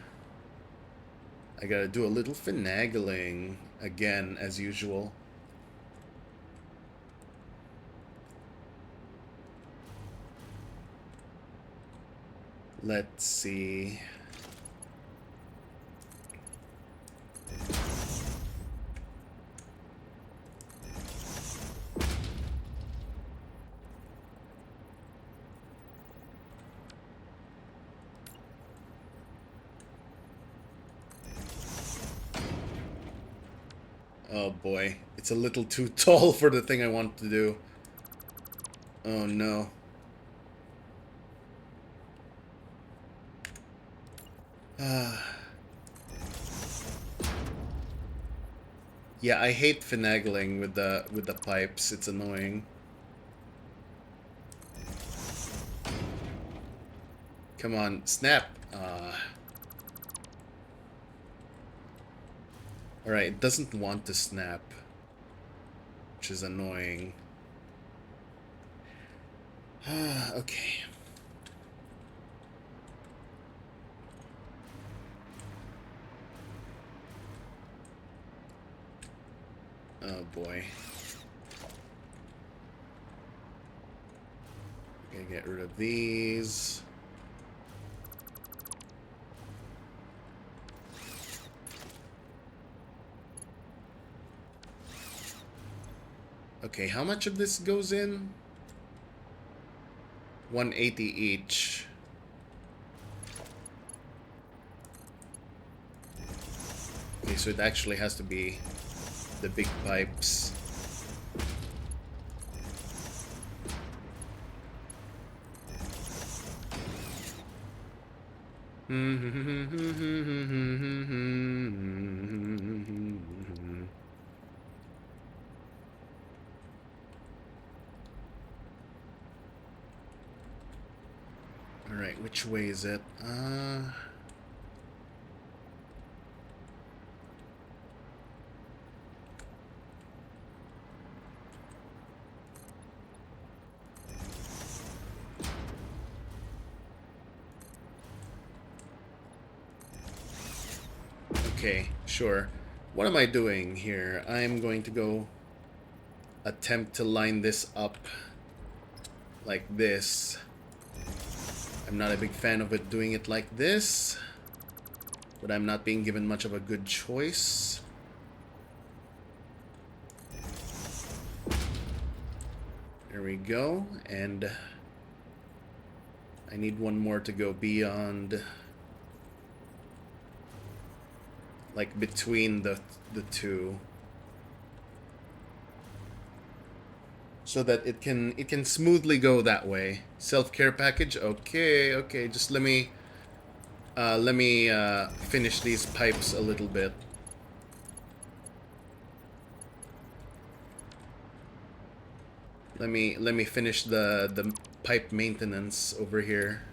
do a little finagling again, as usual. Let's see. Oh boy, it's a little too tall for the thing I want to do. Oh no. Yeah, I hate finagling with the pipes. It's annoying. Come on, snap. Alright, it doesn't want to snap, which is annoying. Okay. Oh boy. Okay, get rid of these. Okay, how much of this goes in? 180 each. Okay, so it actually has to be the big pipes. Alright, which way is it? Okay, sure. What am I doing here? I'm going to go attempt to line this up like this. I'm not a big fan of it doing it like this, but I'm not being given much of a good choice. There we go, and I need one more to go beyond, like between the two, so that it can smoothly go that way. Self-care package. Okay, just let me finish these pipes a little bit. Let me finish the pipe maintenance over here.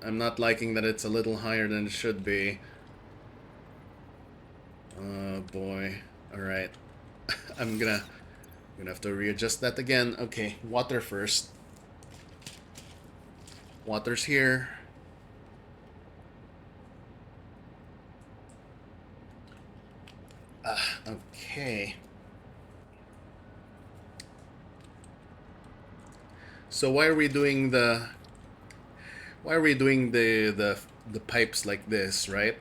I'm not liking that it's a little higher than it should be. Oh boy. Alright. I'm gonna have to readjust that again. Okay, water first. Water's here. Okay. So why are we doing the pipes like this, right?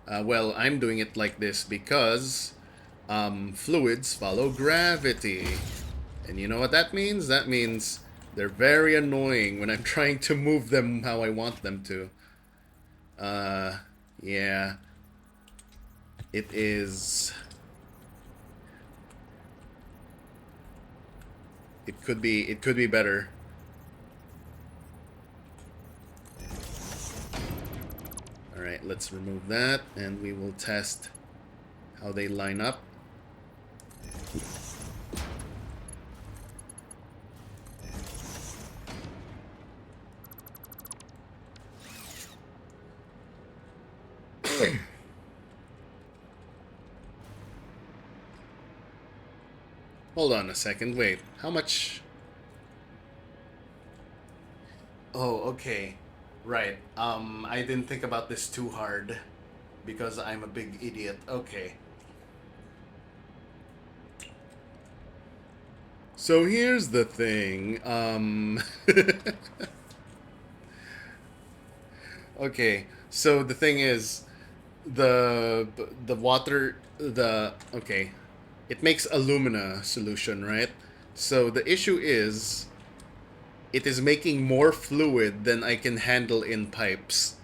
Well, I'm doing it like this because fluids follow gravity. And you know what that means? That means they're very annoying when I'm trying to move them how I want them to. Yeah. It is. It could be better. Alright, let's remove that and we will test how they line up. Hold on a second. Wait. How much? Oh, okay. Right. I didn't think about this too hard because I'm a big idiot. Okay. So here's the thing. Okay. So the thing is, the water the okay, it makes alumina solution, right? So the issue is it is making more fluid than I can handle in pipes.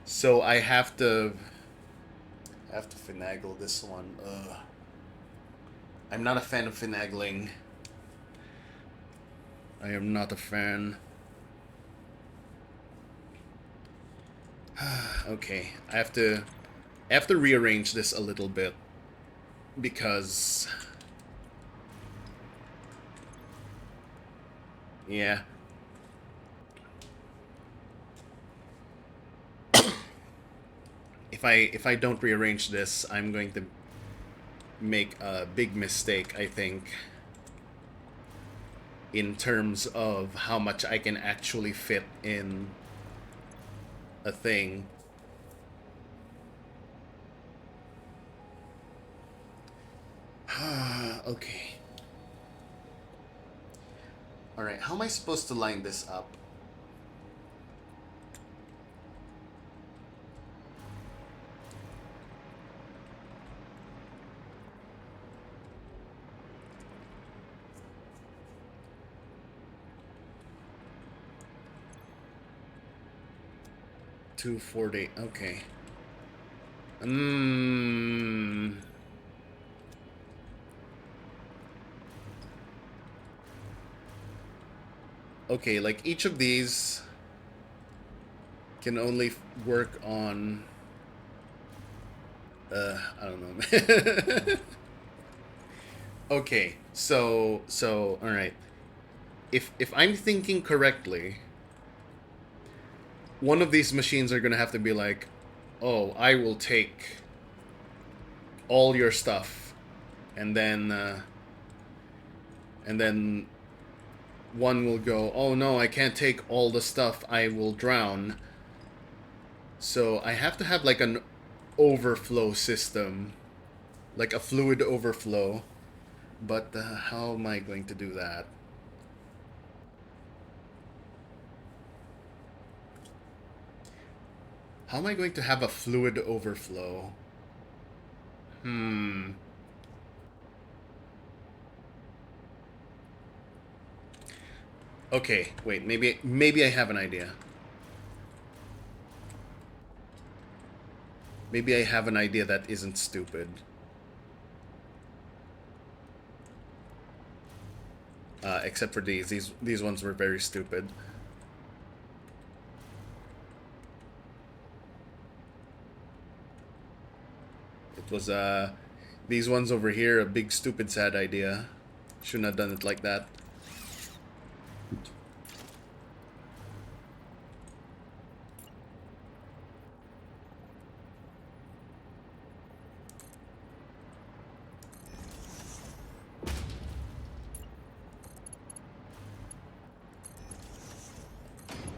So I have to finagle this one. I'm not a fan of finagling. I am not a fan. Okay, I have to rearrange this a little bit because yeah. If I don't rearrange this, I'm going to make a big mistake, I think, in terms of how much I can actually fit in a thing. Okay. Alright, how am I supposed to line this up? $240. Okay. Mm. Okay, like each of these can only work on. I don't know. Okay, so all right. If I'm thinking correctly, one of these machines are gonna have to be like, oh, I will take all your stuff, and then one will go, oh no, I can't take all the stuff, I will drown. So I have to have like an overflow system, like a fluid overflow. But how am I going to do that? How am I going to have a fluid overflow? Hmm. Okay, wait, maybe I have an idea. Maybe I have an idea that isn't stupid. Except for these. These ones were very stupid. It was these ones over here, a big stupid sad idea. Shouldn't have done it like that.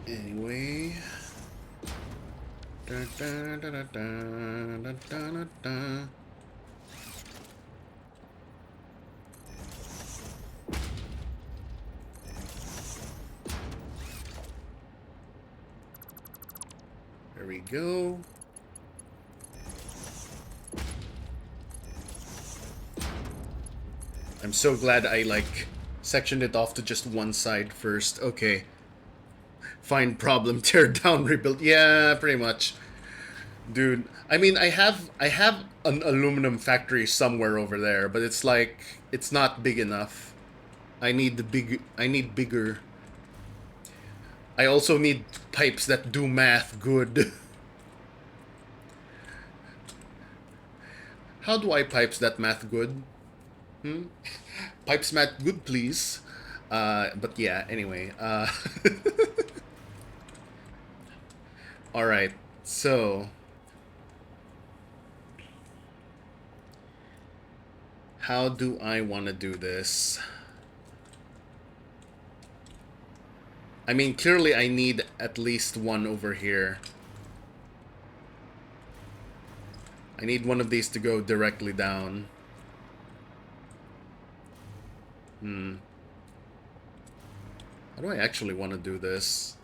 Anyway. Da, da, da, da, da, da, da, da. There we go. I'm so glad I like sectioned it off to just one side first. Okay. Find problem, tear down, rebuild. Yeah, pretty much. Dude, I mean, I have an aluminum factory somewhere over there, but it's like it's not big enough. I need bigger. I also need pipes that do math good. How do I pipes that math good? Pipes math good, please. But yeah, anyway. All right. So, How do I want to do this? I mean, clearly I need at least one over here. I need one of these to go directly down. How do I actually want to do this?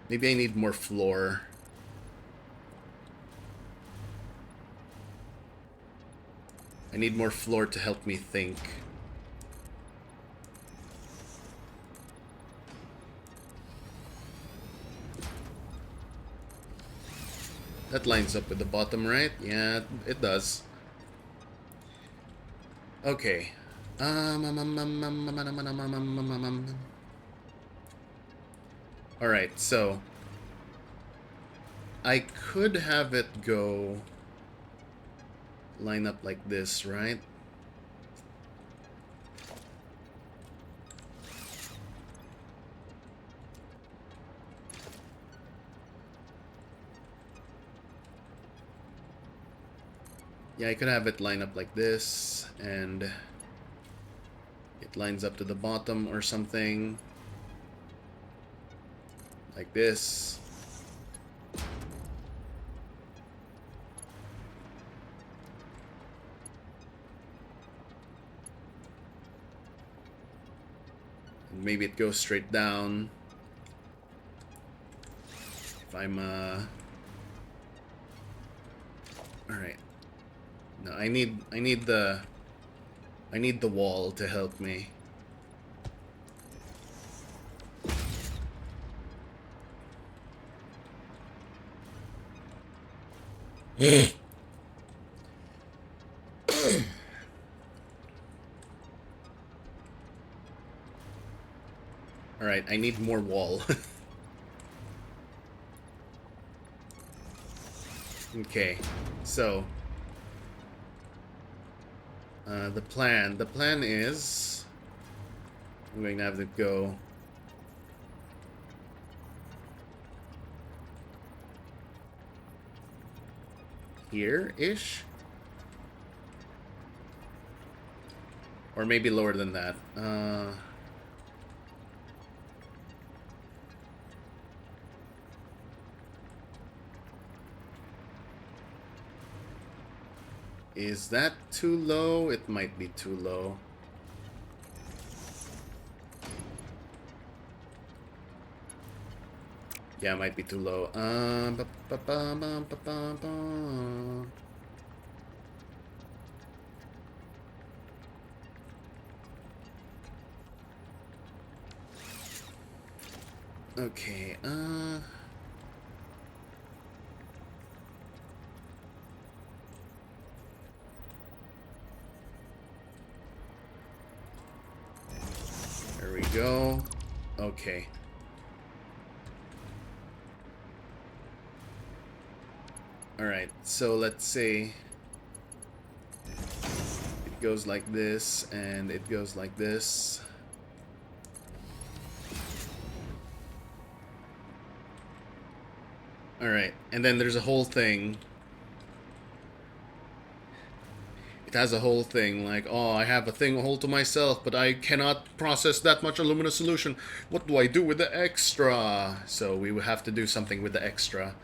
Maybe I need more floor. I need more floor to help me think. That lines up with the bottom, right? Yeah, it does. Okay. Alright, so I could have it go line up like this, right? Yeah, I could have it line up like this, and it lines up to the bottom or something. Like this. And maybe it goes straight down. If I'm, Alright. No, I need the wall to help me. Alright, I need more wall. Okay, so the plan is I'm going to have to go here-ish, or maybe lower than that. Is that too low? It might be too low. Yeah, it might be too low. Okay, there we go. Okay. Alright, so let's say it goes like this, and it goes like this. Alright, and then there's a whole thing. It has a whole thing like, oh, I have a thing all to myself, but I cannot process that much aluminum solution. What do I do with the extra? So we will have to do something with the extra.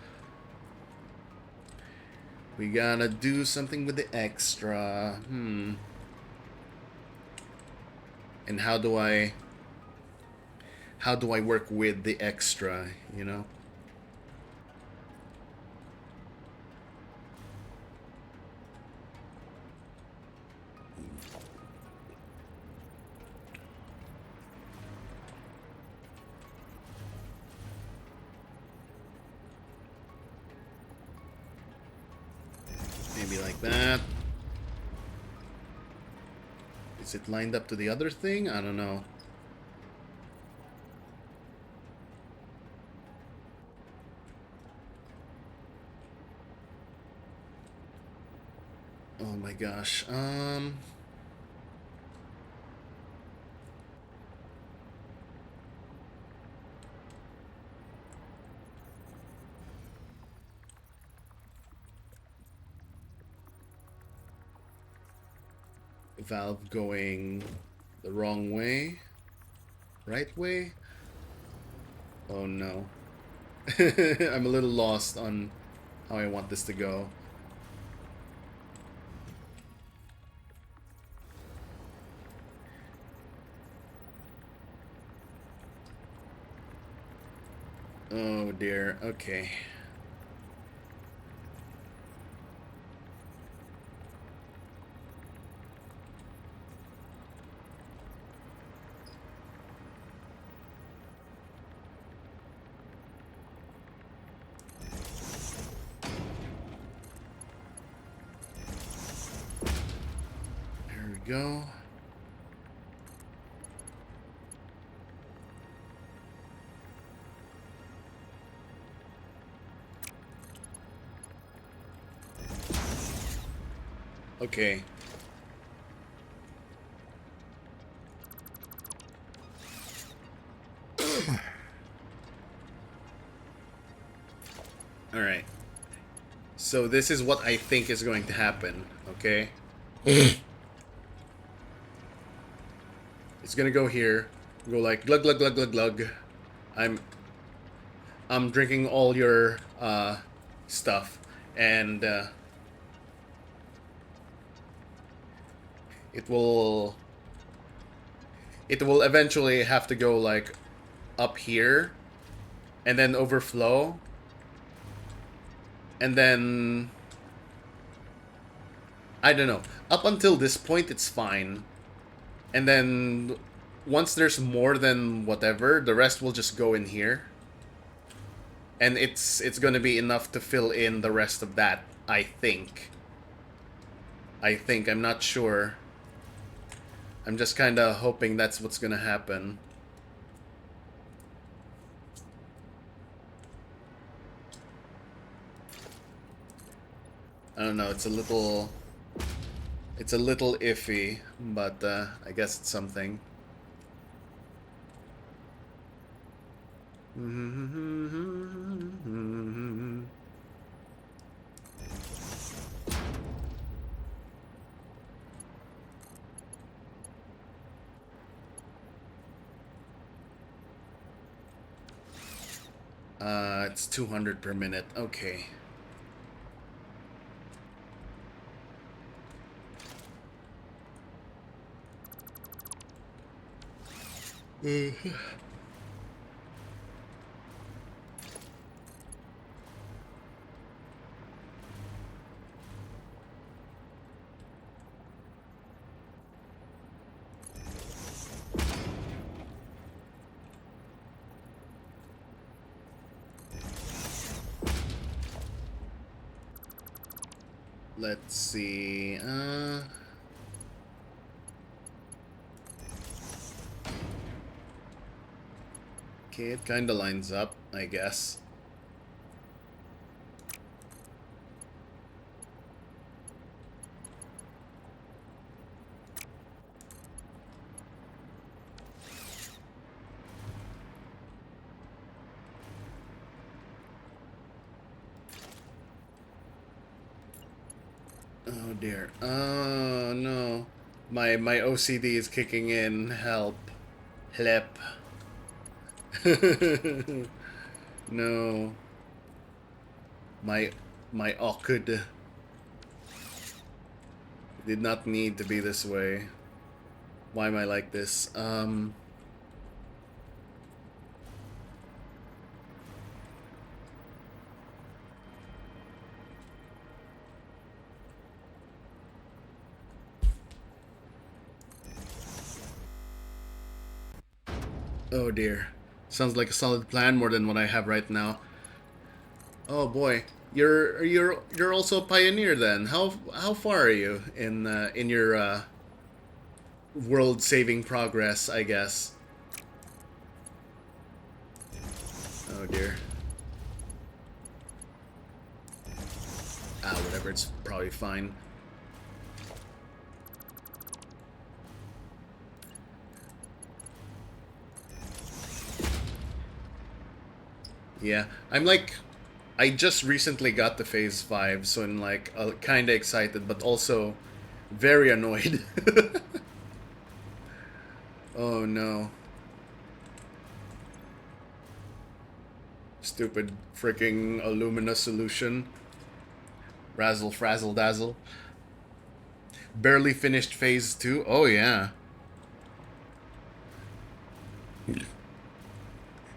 We gotta do something with the extra. And how do I work with the extra, you know? Maybe like that. Is it lined up to the other thing? I don't know. Oh my gosh. Valve going the wrong way. Right way? Oh no. I'm a little lost on how I want this to go. Oh dear, okay. There we go. Okay. Alright. So this is what I think is going to happen, okay? It's gonna go here. Go like glug glug glug glug glug. I'm drinking all your stuff, and it will eventually have to go like up here and then overflow, and then I don't know, up until this point it's fine, and then once there's more than whatever, the rest will just go in here, and it's gonna be enough to fill in the rest of that. I'm not sure. I'm just kind of hoping that's what's gonna happen. I don't know, it's a little iffy, but I guess it's something. It's 200 per minute. Okay. Let's see. Okay, it kind of lines up, I guess. Oh dear. Oh no. My OCD is kicking in. Help. Help. No. My awkward did not need to be this way. Why am I like this? Oh dear. Sounds like a solid plan, more than what I have right now. Oh boy. You're also a pioneer then. How far are you in your world saving progress, I guess? Oh dear. Ah, whatever, it's probably fine. Yeah, I just recently got the phase 5, so I'm like kind of excited, but also Very annoyed. Oh no. Stupid freaking Illumina solution. Razzle frazzle dazzle. Barely finished phase 2. Oh yeah.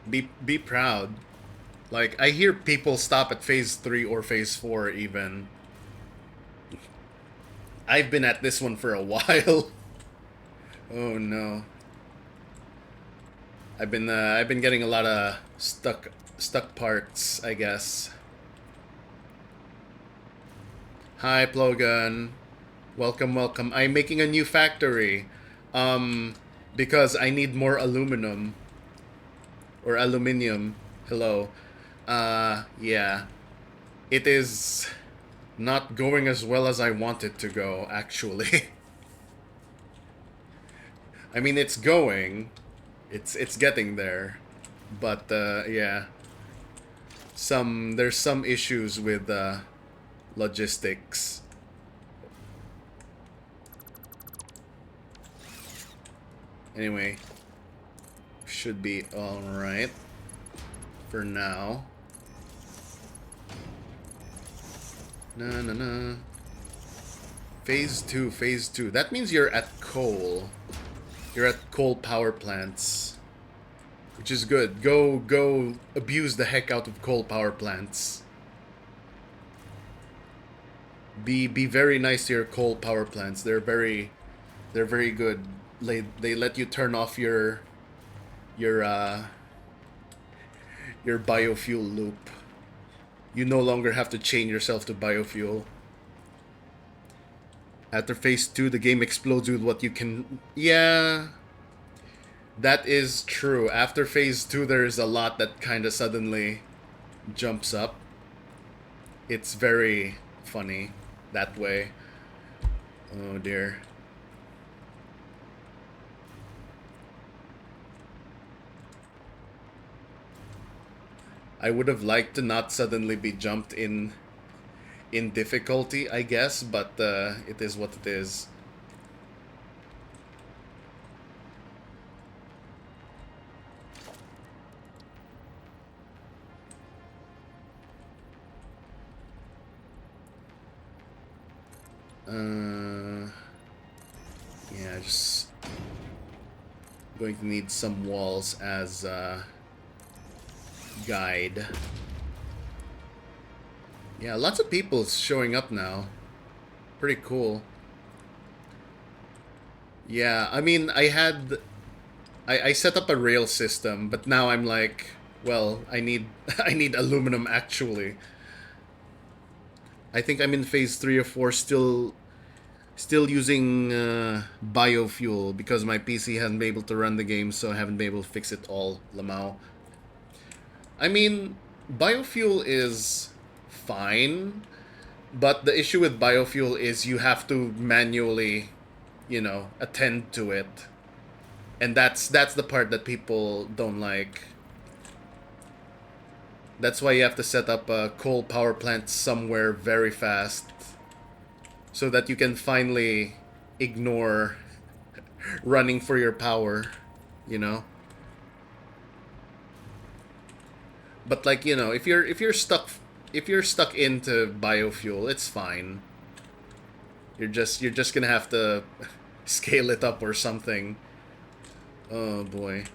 Be proud. Like I hear people stop at phase 3 or phase 4 even. I've been at this one for a while. Oh no. I've been getting a lot of stuck parts, I guess. Hi Plogan. Welcome, welcome. I'm making a new factory. Um because I need more aluminum or aluminium. Hello. Yeah. It is not going as well as I want it to go, actually. I mean, it's going. It's getting there. But yeah. There's some issues with logistics. Anyway, should be all right for now. Na na na. Phase 2, phase 2. That means you're at coal. You're at coal power plants. Which is good. Go abuse the heck out of coal power plants. Be very nice to your coal power plants. They're very good. They let you turn off your your biofuel loop. You no longer have to chain yourself to biofuel. After phase 2, the game explodes with what you can... Yeah, that is true. After phase 2, there's a lot that kind of suddenly jumps up. It's very funny that way. Oh dear. I would have liked to not suddenly be jumped in difficulty, I guess, but it is what it is. Yeah, just going to need some walls as guide. Yeah, lots of people showing up now. Pretty cool. Yeah, I mean, I set up a rail system, but now I'm like, well, I need I need aluminum actually. I think I'm in phase 3 or 4 still using biofuel because my PC hasn't been able to run the game, so I haven't been able to fix it all, Lamau. I mean, biofuel is fine, but the issue with biofuel is you have to manually, attend to it. And that's the part that people don't like. That's why you have to set up a coal power plant somewhere very fast so that you can finally ignore running for your power, you know? But like, if you're stuck into biofuel, it's fine. You're just gonna have to scale it up or something. Oh boy.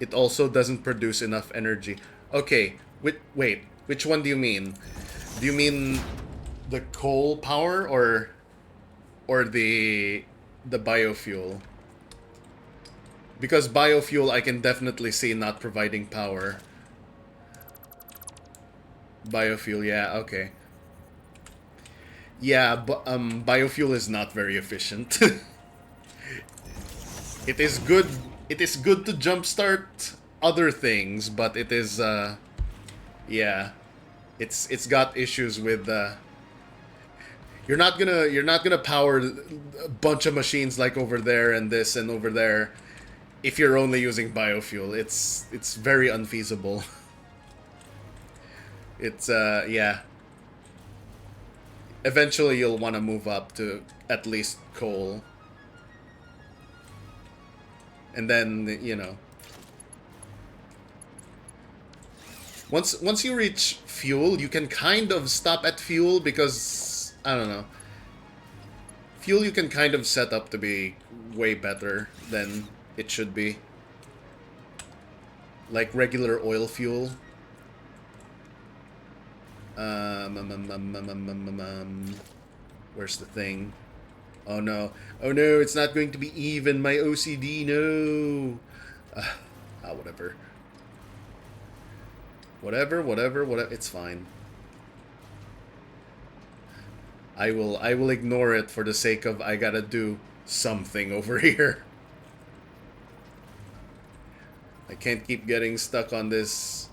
It also doesn't produce enough energy. Okay, wait, which one do you mean? Do you mean the coal power or the biofuel? Because biofuel I can definitely see not providing power. Biofuel, yeah, okay. Yeah, but biofuel is not very efficient. It is good. It is good to jumpstart other things, but it is yeah, it's got issues with you're not gonna power a bunch of machines like over there and this and over there if you're only using biofuel. It's very unfeasible. It's yeah. Eventually, you'll want to move up to at least coal. And then, you know, once you reach fuel, you can kind of stop at fuel because I don't know. Fuel you can kind of set up to be way better than it should be. Like regular oil fuel. Where's the thing? Oh no. Oh no, it's not going to be even. My OCD, no. Whatever. Whatever. It's fine. I will ignore it for the sake of I gotta do something over here. I can't keep getting stuck on this.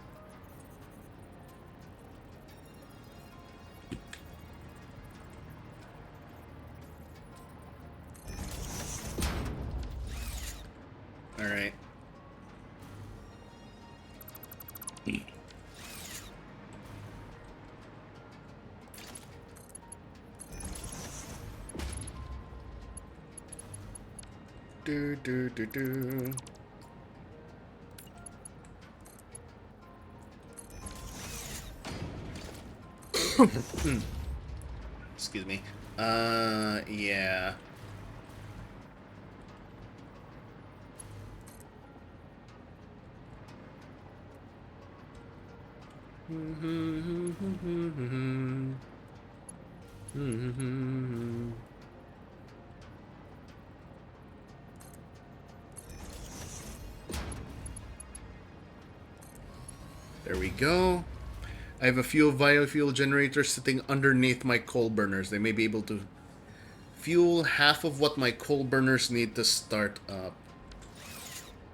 Alright. Do. Excuse me. Yeah. There we go. I have a few biofuel generators sitting underneath my coal burners. They may be able to fuel half of what my coal burners need to start up.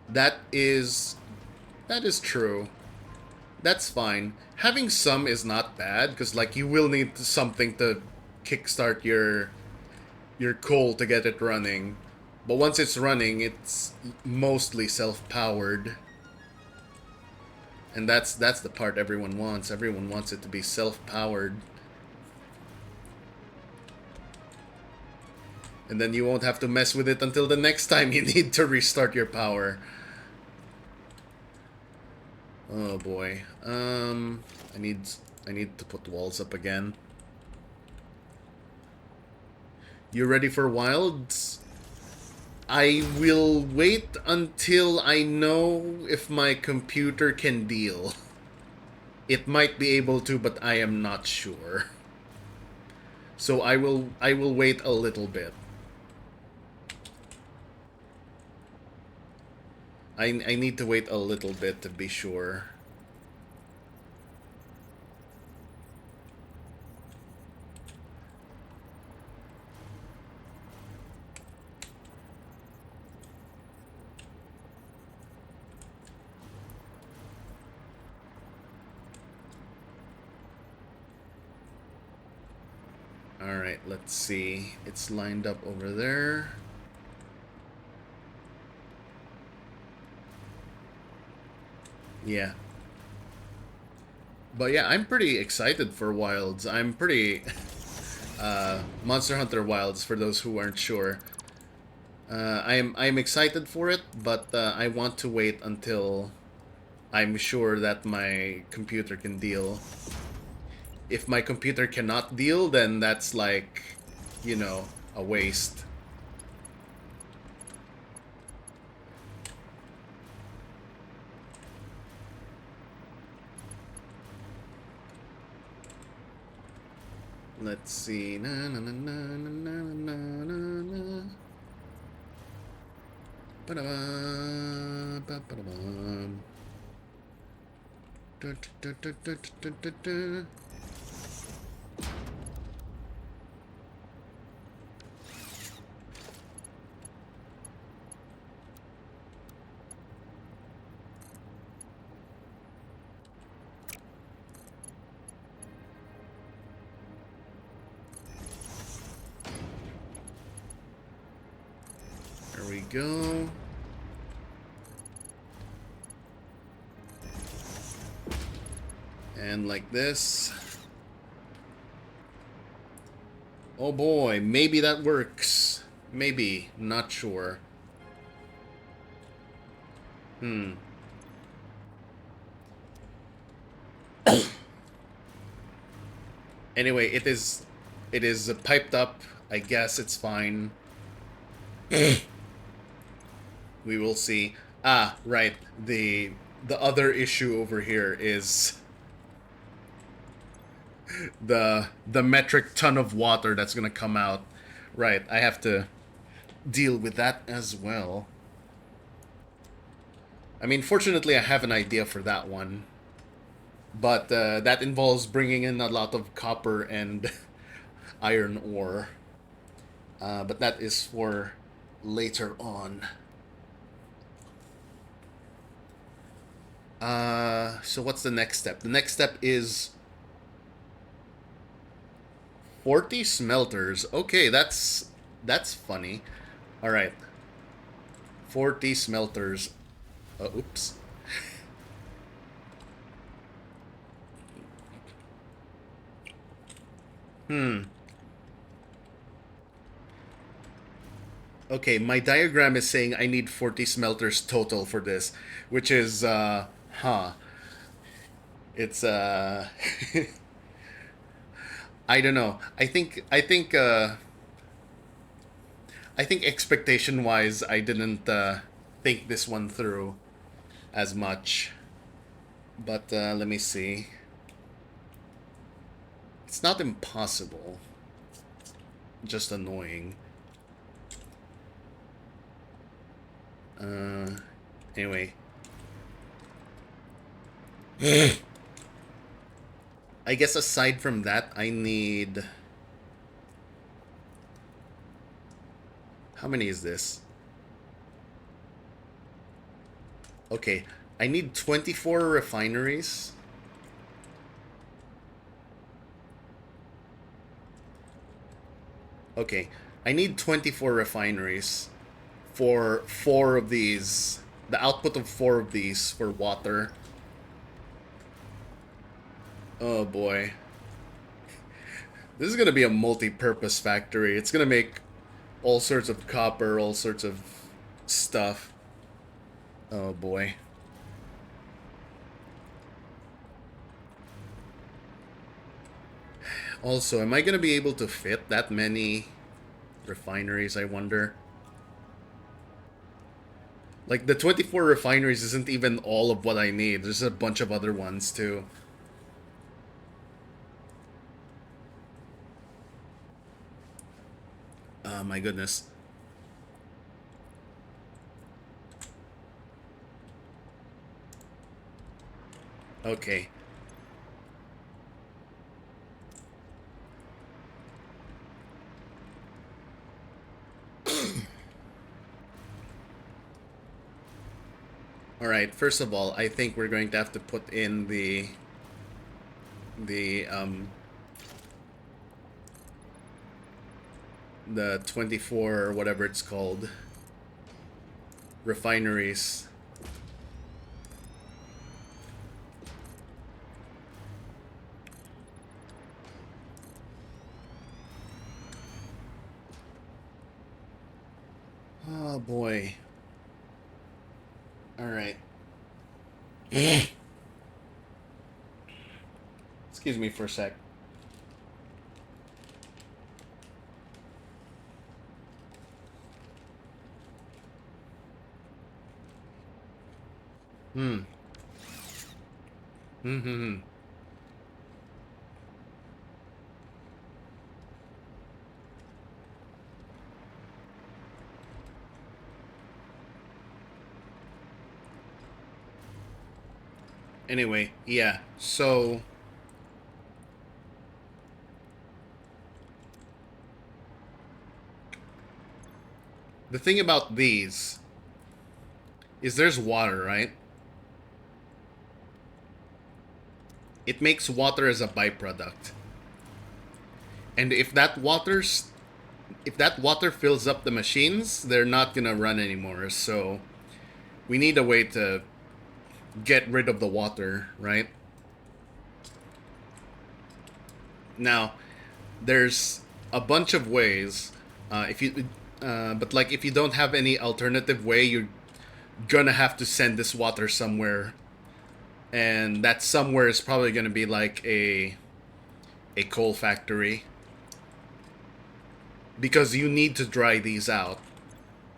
That is true. That's fine. Having some is not bad because like you will need something to kickstart your coal to get it running. But once it's running, it's mostly self-powered. And that's the part everyone wants. Everyone wants it to be self-powered. And then you won't have to mess with it until the next time you need to restart your power. Oh boy. I need to put walls up again. You ready for wilds? I will wait until I know if my computer can deal. It might be able to, but I am not sure. So I will wait a little bit. I need to wait a little bit to be sure. Alright, let's see. It's lined up over there. Yeah. But yeah, I'm pretty excited for Wilds. I'm pretty... Monster Hunter Wilds, for those who aren't sure. I'm excited for it, but I want to wait until I'm sure that my computer can deal. If my computer cannot deal, then that's like, you know, a waste. Let's see. Na na na na na na na na. Ba-da-ba, ba-ba-da-ba. Da, da, da, da, da, da, da. There we go. And like this. Oh boy, maybe that works. Maybe, not sure. Hmm. Anyway, it is piped up. I guess it's fine. We will see. Ah, right. The other issue over here is the metric ton of water that's gonna come out. Right, I have to deal with that as well. I mean, fortunately, I have an idea for that one, but that involves bringing in a lot of copper and iron ore. But that is for later on. So what's the next step? The next step is 40 smelters. Okay, that's funny. All right, 40 smelters. Oops. Hmm. Okay, my diagram is saying I need 40 smelters total for this, which is huh. It's I don't know. I think expectation wise I didn't think this one through as much. But let me see. It's not impossible. Just annoying. Uh anyway. I guess aside from that, I need. How many is this? Okay, I need 24 refineries. Okay, I need 24 refineries for four of these. The output of four of these for water. Oh boy. This is gonna be a multi-purpose factory. It's gonna make all sorts of copper, all sorts of stuff. Oh boy. Also, am I gonna be able to fit that many refineries, I wonder? Like, the 24 refineries isn't even all of what I need. There's a bunch of other ones, too. Oh, my goodness. Okay. Alright, first of all, I think we're going to have to put in the the 24 or whatever it's called refineries. Oh boy. Alright. Excuse me for a sec. Hmm. Hmm. Anyway, yeah. So the thing about these is there's water, right? It makes water as a byproduct. And if that water fills up the machines, they're not gonna run anymore. So we need a way to get rid of the water, right? Now, there's a bunch of ways. If you, but like if you don't have any alternative way, you're gonna have to send this water somewhere, and that somewhere is probably gonna be like a coal factory because you need to dry these out.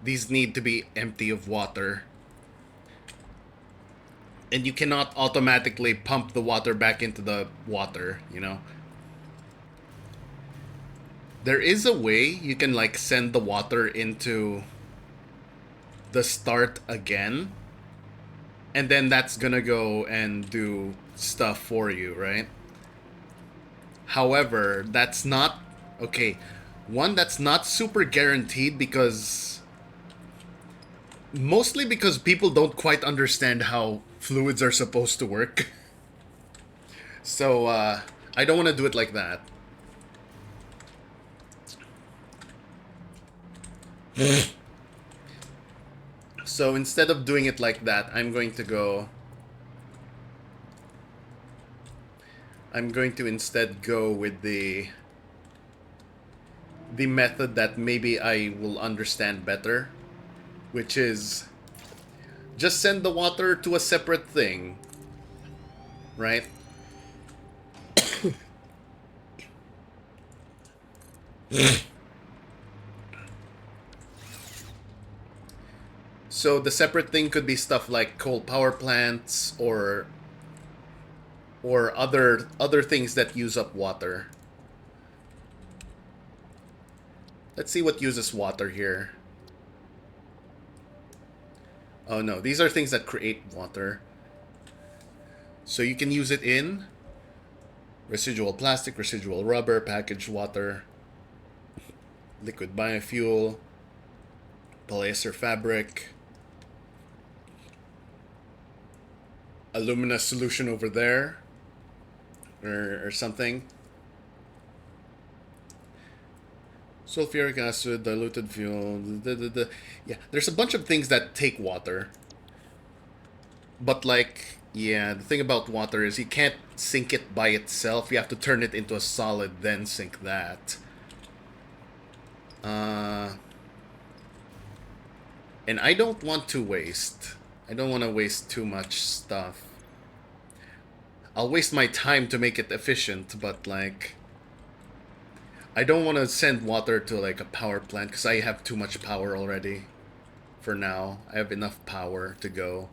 These need to be empty of water. And you cannot automatically pump the water back into the water, you know? There is a way you can like send the water into the start again, and then that's gonna go and do stuff for you, right? However, that's not okay. One, that's not super guaranteed because mostly because people don't quite understand how fluids are supposed to work. So I don't want to do it like that. So instead of doing it like that, I'm going to instead go with the method that maybe I will understand better, which is just send the water to a separate thing, right? So the separate thing could be stuff like coal power plants or other things that use up water. Let's see what uses water here. Oh no, these are things that create water. So you can use it in residual plastic, residual rubber, packaged water, liquid biofuel, polyester fabric, alumina solution over there, or something. Sulfuric acid, diluted fuel. Yeah, there's a bunch of things that take water. But like, yeah, the thing about water is you can't sink it by itself. You have to turn it into a solid, then sink that. Uh, and I don't want to waste. I don't want to waste too much stuff. I'll waste my time to make it efficient, but like, I don't want to send water to like a power plant because I have too much power already. For now, I have enough power to go.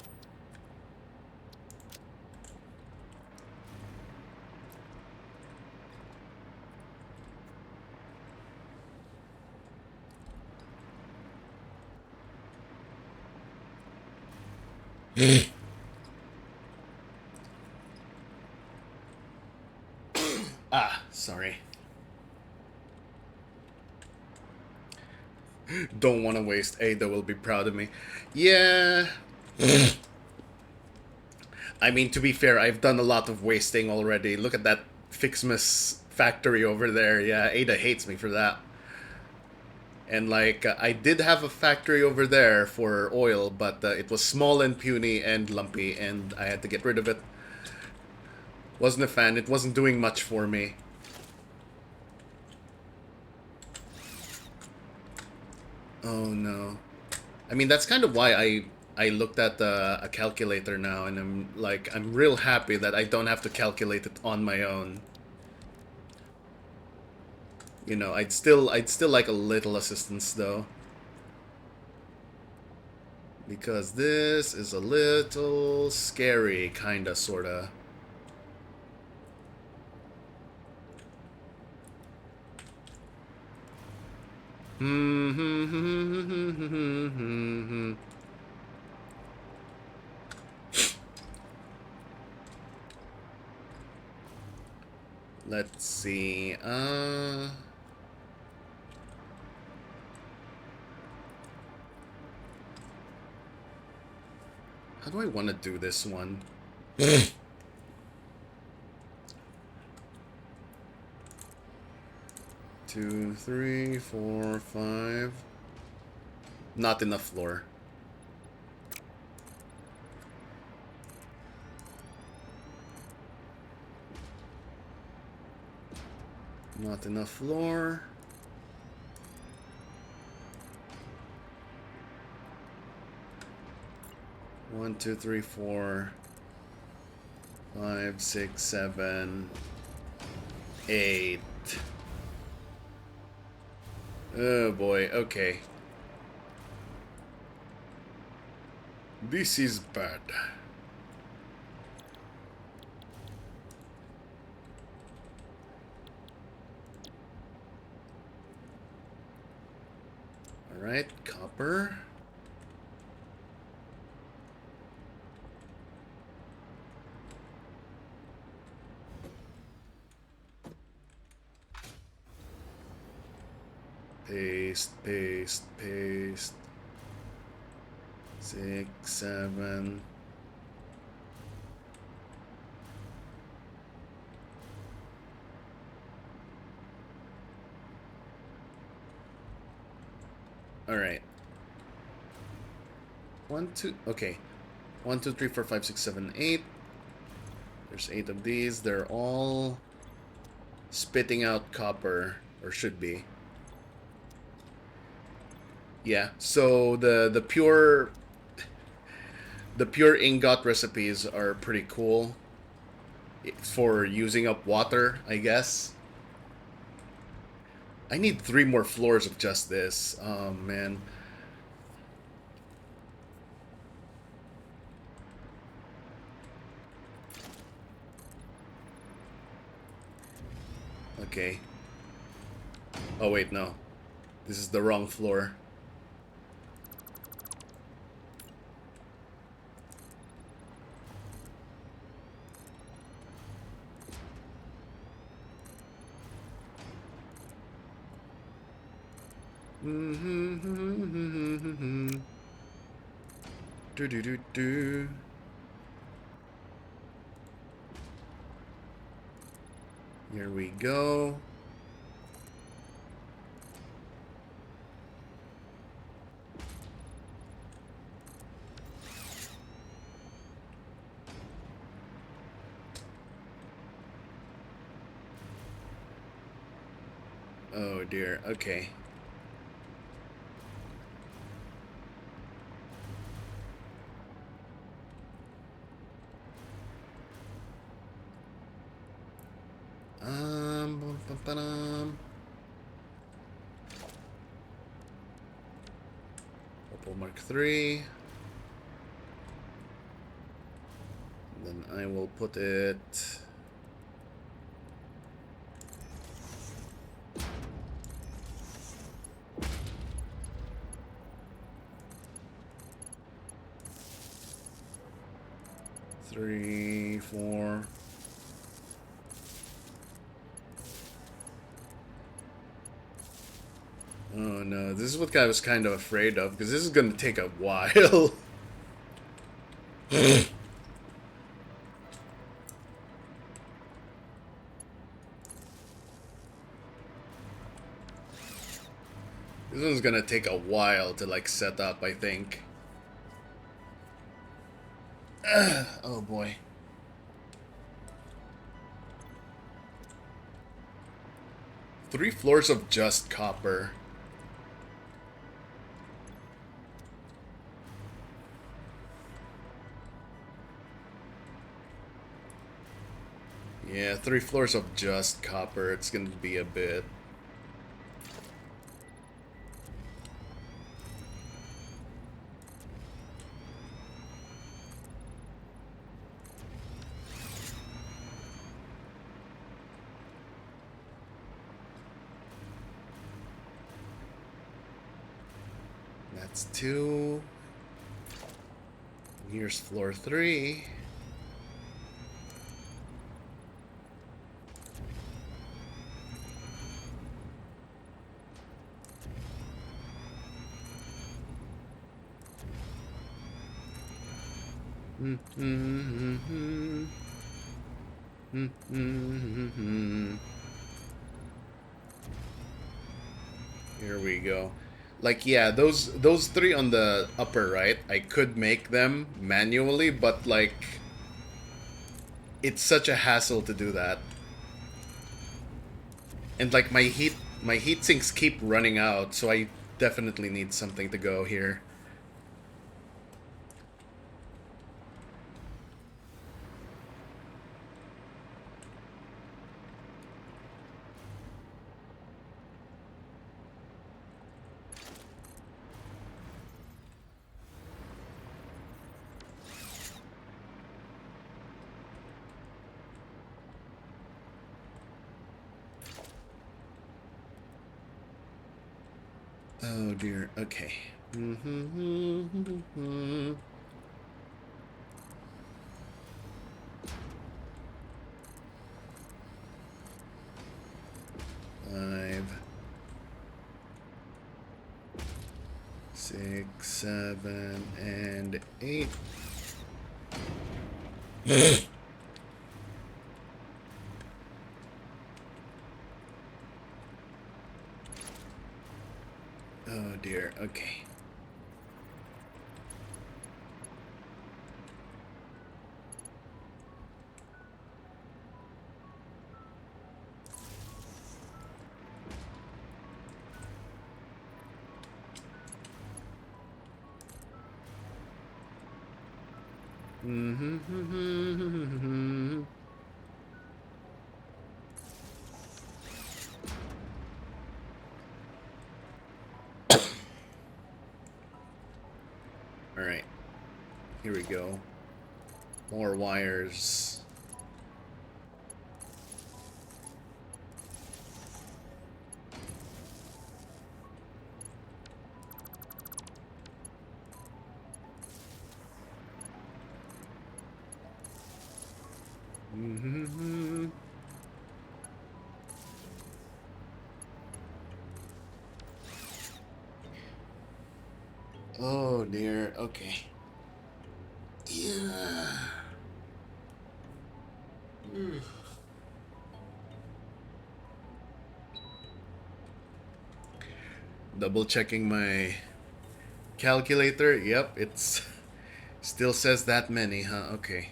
Ah, sorry. Don't want to waste. Ada will be proud of me. Yeah. I mean, to be fair, I've done a lot of wasting already. Look at that Fixmas factory over there. Yeah, Ada hates me for that. And like, I did have a factory over there for oil, but it was small and puny and lumpy, and I had to get rid of it. Wasn't a fan. It wasn't doing much for me. Oh no. I mean, that's kind of why I looked at a calculator now, and I'm real happy that I don't have to calculate it on my own. You know, I'd still like a little assistance though, because this is a little scary, kinda, sorta. Let's see. How do I want to do this one? 2, 3, 4, 5. Not enough floor. Not enough floor. 1, 2, 3, 4, 5, 6, 7, 8. Oh boy, okay. This is bad. Alright, copper. Paste, paste, paste. 6, 7. Alright. 1, 2, okay. 1, 2, 3, 4, 5, 6, 7, 8. There's 8 of these. They're all spitting out copper, or should be. Yeah, so the pure ingot recipes are pretty cool for using up water, I guess. I need 3 more floors of just this. Oh man. Okay. Oh wait, no. This is the wrong floor. Do do do do. Here we go. Oh dear, okay. Purple Mark 3. Then I will put it... Three, 4. Oh no, this is what I was kind of afraid of, because this is going to take a while. This one's going to take a while to like set up, I think. Oh boy. Three floors of just copper. Yeah, 3 floors of just copper. It's gonna be a bit. That's 2. Here's floor 3. Here we go. Like, yeah, those 3 on the upper right, I could make them manually, but like it's such a hassle to do that. And like my heat sinks keep running out, so I definitely need something to go here. Oh dear. Okay. Five, 6, 7, and 8. Oh dear. Okay. All right. Here we go. More wires. Oh dear. Okay. Yeah. Double checking my calculator. Yep, it's still says that many, huh? Okay.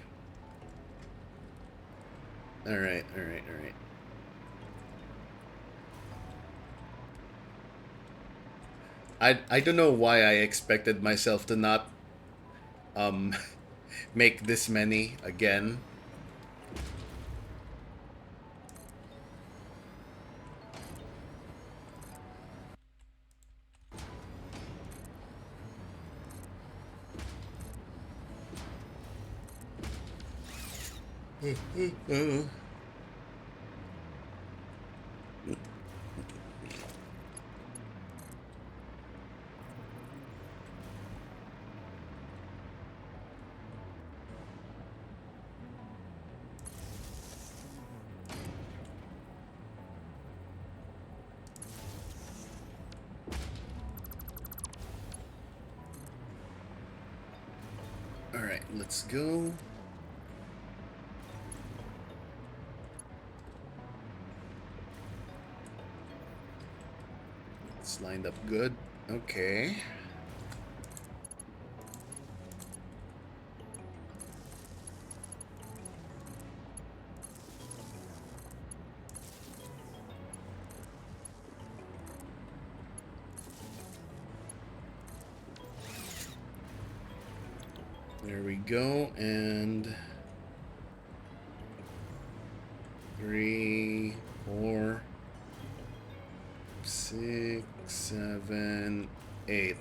All right. All right. All right. I don't know why I expected myself to not um make this many again. All right, let's go. It's lined up good. Okay. There we go. And 3, 4, 6, 7, 8.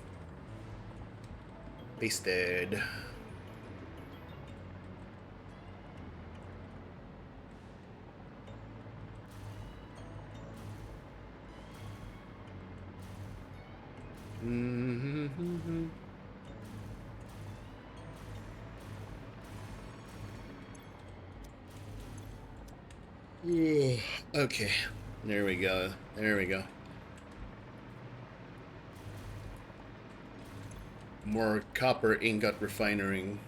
Pasted. Okay. There we go. There we go. More copper ingot refining.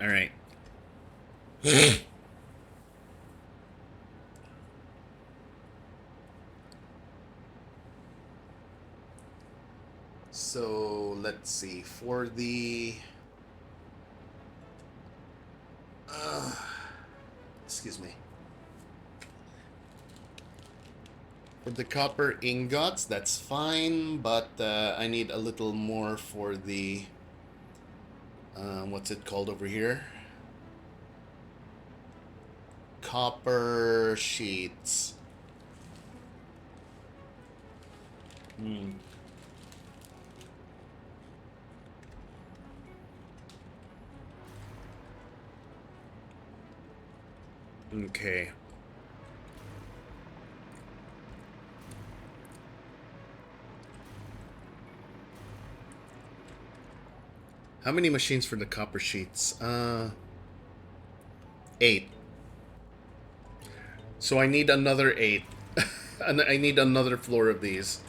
All right. So let's see. For the excuse me. For the copper ingots, that's fine, but I need a little more for the what's it called over here? Copper sheets. Okay. How many machines for the copper sheets? 8. So I need another 8. And I need another floor of these.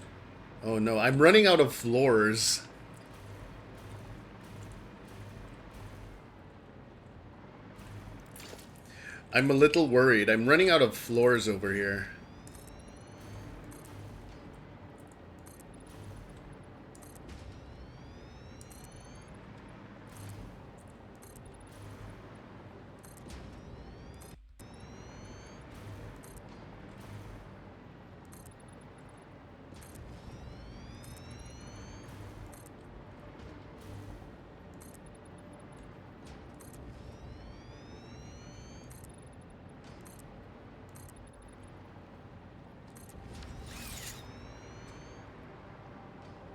Oh no, I'm running out of floors. I'm a little worried. I'm running out of floors over here.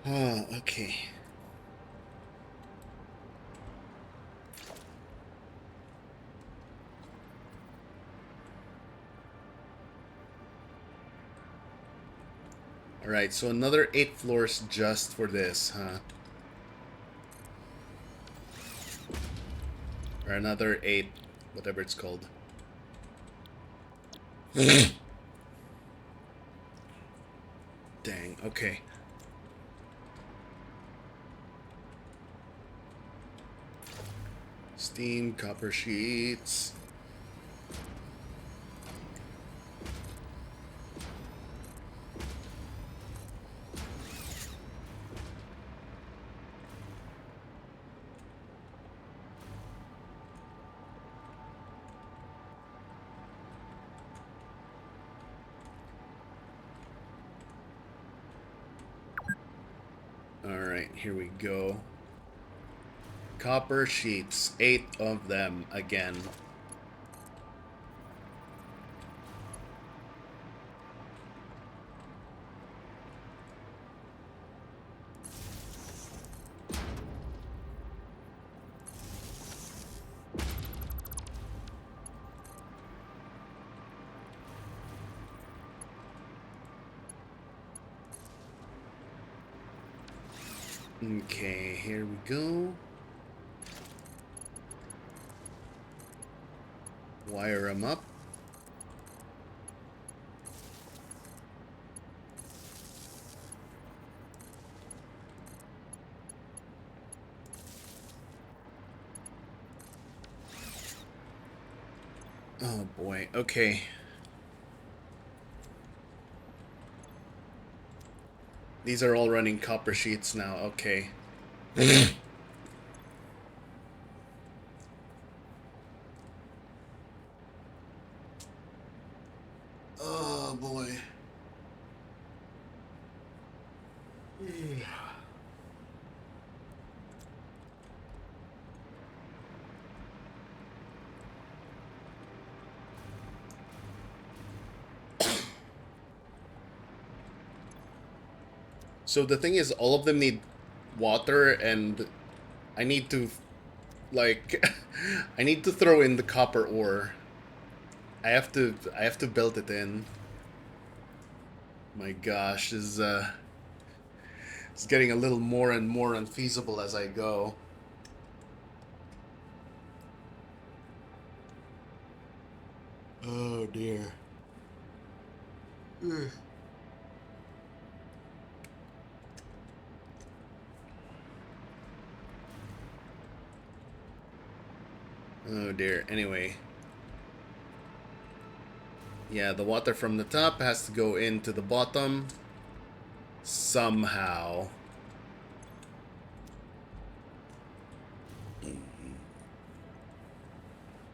Oh, okay. Alright, so another 8 floors just for this, huh? Or another 8, whatever it's called. Dang, okay. Steam, copper sheets. Alright, here we go. Copper sheets, 8 of them again. Okay, here we go. Wire them up. Oh boy, okay. These are all running copper sheets now, okay. Oh boy. So the thing is, all of them need water, and I need to, like, I need to throw in the copper ore. I have to build it in. My gosh, this is it's getting a little more and more unfeasible as I go. Oh dear. Ugh. Oh dear. Anyway. Yeah, the water from the top has to go into the bottom. Somehow.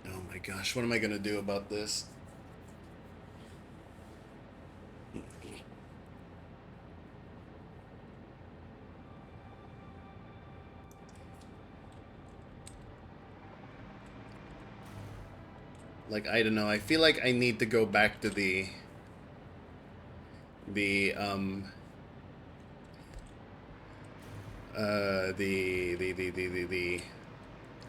Oh my gosh, what am I gonna do about this? Like, I don't know. I feel like I need to go back to the um the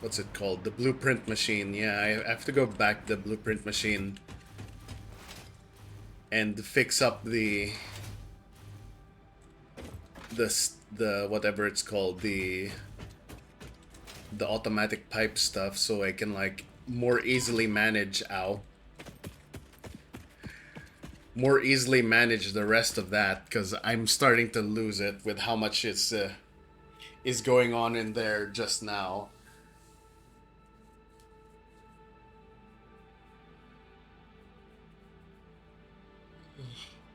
what's it called? The blueprint machine. Yeah, I have to go back to the blueprint machine and fix up the whatever it's called, the automatic pipe stuff, so I can like more easily manage more easily manage the rest of that, because I'm starting to lose it with how much is going on in there just now.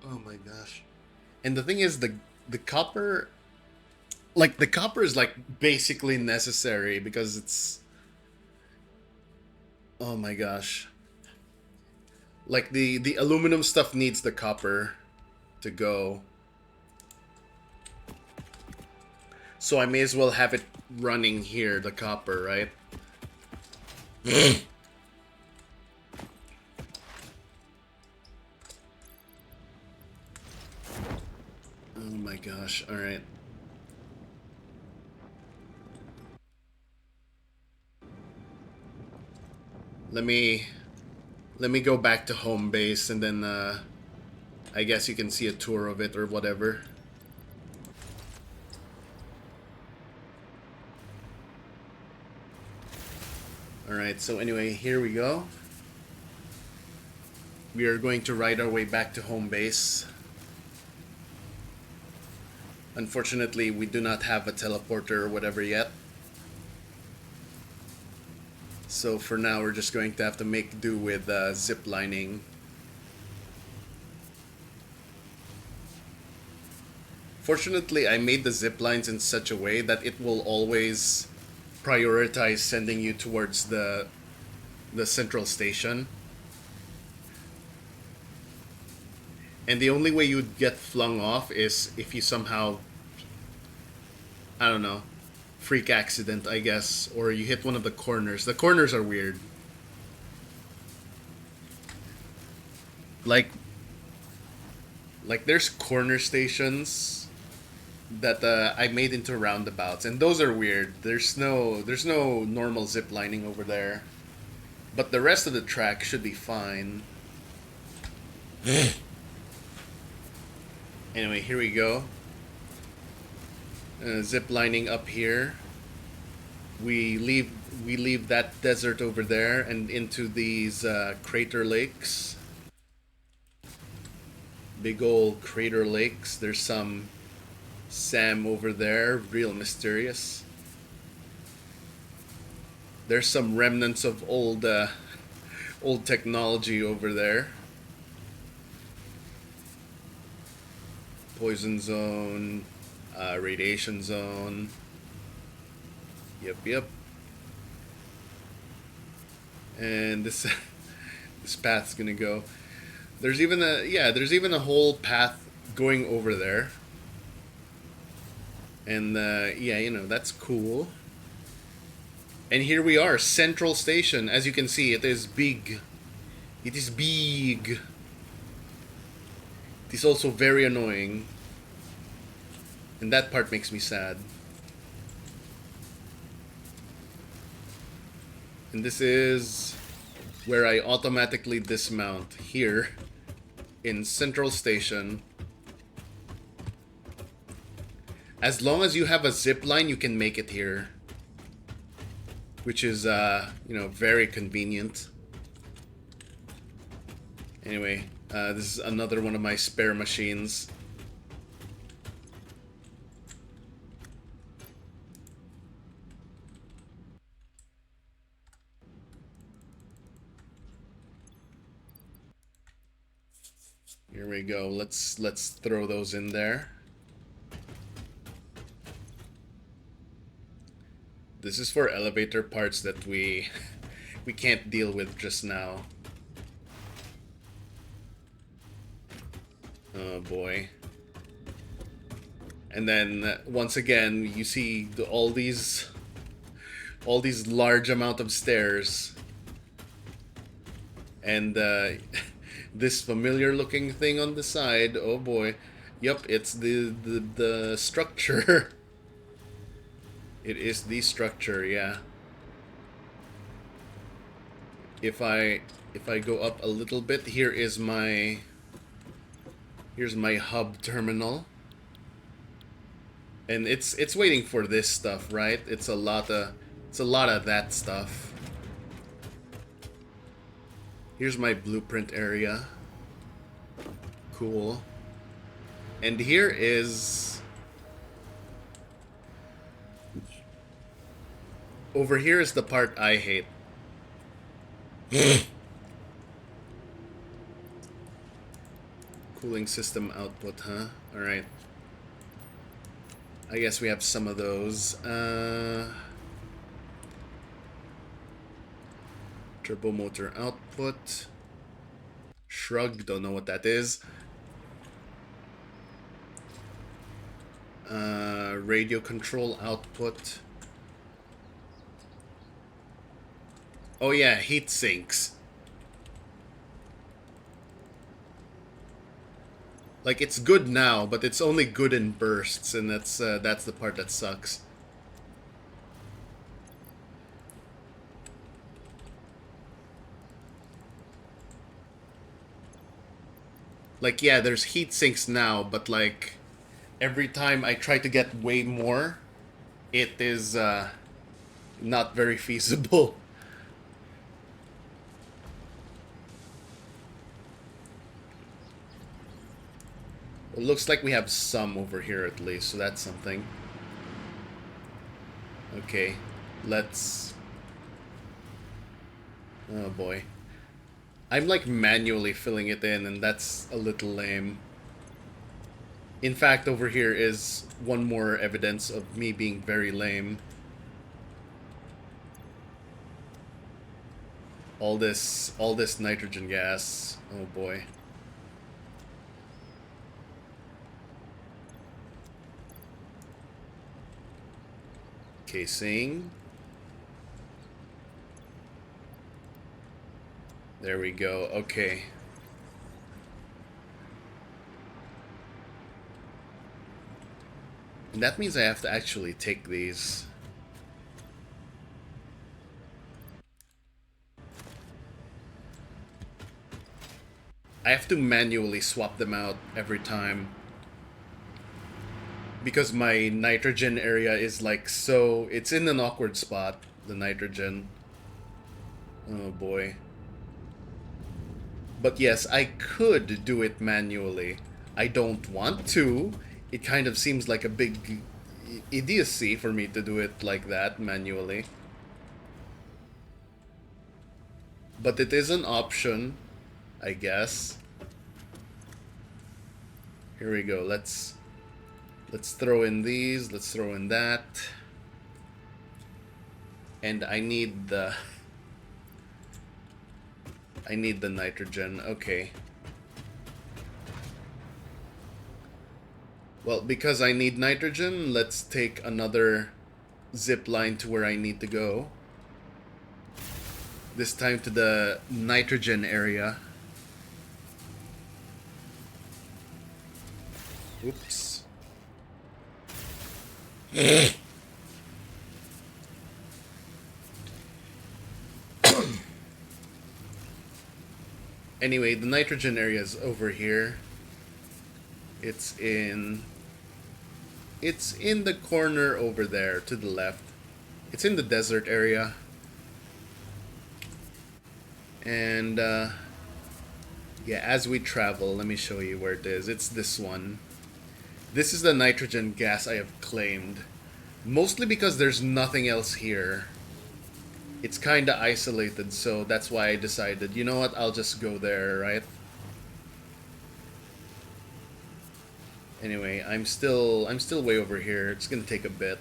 Oh my gosh. And the thing is, the copper, like the copper is like basically necessary because it's, oh my gosh, like the aluminum stuff needs the copper to go. So I may as well have it running here, the copper, right? Oh my gosh. All right. Let me go back to home base, and then I guess you can see a tour of it or whatever. All right. So anyway, here we go. We are going to ride our way back to home base. Unfortunately, we do not have a teleporter or whatever yet. So for now, we're just going to have to make do with zip lining. Fortunately, I made the zip lines in such a way that it will always prioritize sending you towards the central station. And the only way you'd get flung off is if you somehow, I don't know, freak accident, I guess, or you hit one of the corners. The corners are weird. Like there's corner stations that I made into roundabouts, and those are weird. There's no normal zip lining over there, but the rest of the track should be fine. Anyway, here we go. Zip lining up here. We leave that desert over there and into these crater lakes. Big old crater lakes. There's some Sam over there, real mysterious. There's some remnants of old technology over there. Poison zone, radiation zone. Yep. And this this path's gonna go. There's even a whole path going over there. And that's cool. And here we are, Central Station. As you can see, it is big. It is big. It is also very annoying. And that part makes me sad. And this is where I automatically dismount, here in Central Station. As long as you have a zip line, you can make it here, which is very convenient. Anyway, this is another one of my spare machines. Here we go. Let's throw those in there. This is for elevator parts that we can't deal with just now. Oh boy. And then once again, you see all these large amount of stairs. And this familiar looking thing on the side. Oh boy. Yep, it's the structure. It is the structure, yeah. if I go up a little bit, here's my hub terminal. And it's waiting for this stuff, right? It's a lot of that stuff. Here's my blueprint area. Cool. And here is... Over here is the part I hate. Cooling system output, huh? Alright. I guess we have some of those. Turbo motor output. Shrug, don't know what that is. Radio control output. Oh yeah, heat sinks. Like, it's good now, but it's only good in bursts, and that's the part that sucks. Like, yeah, there's heat sinks now, but like, every time I try to get way more, it is not very feasible. It looks like we have some over here at least, so that's something. Okay, let's... Oh boy. I'm like manually filling it in, and that's a little lame. In fact, over here is one more evidence of me being very lame. All this nitrogen gas. Oh boy. Casing. There we go. Okay. And that means I have to actually take these. I have to manually swap them out every time. Because my nitrogen area is like so... It's in an awkward spot, the nitrogen. Oh boy. But yes, I could do it manually. I don't want to. It kind of seems like a big idiocy for me to do it like that, manually. But it is an option, I guess. Here we go, let's throw in these, let's throw in that. And I need the nitrogen, okay. Well, because I need nitrogen, let's take another zip line to where I need to go. This time to the nitrogen area. Oops. Anyway, the nitrogen area is over here. It's in the corner over there to the left. It's in the desert area. And yeah, as we travel, let me show you where it is. It's this one. This is the nitrogen gas I have claimed. Mostly because there's nothing else here. It's kinda isolated, so that's why I decided, you know what, I'll just go there, right? Anyway, I'm still way over here. It's gonna take a bit.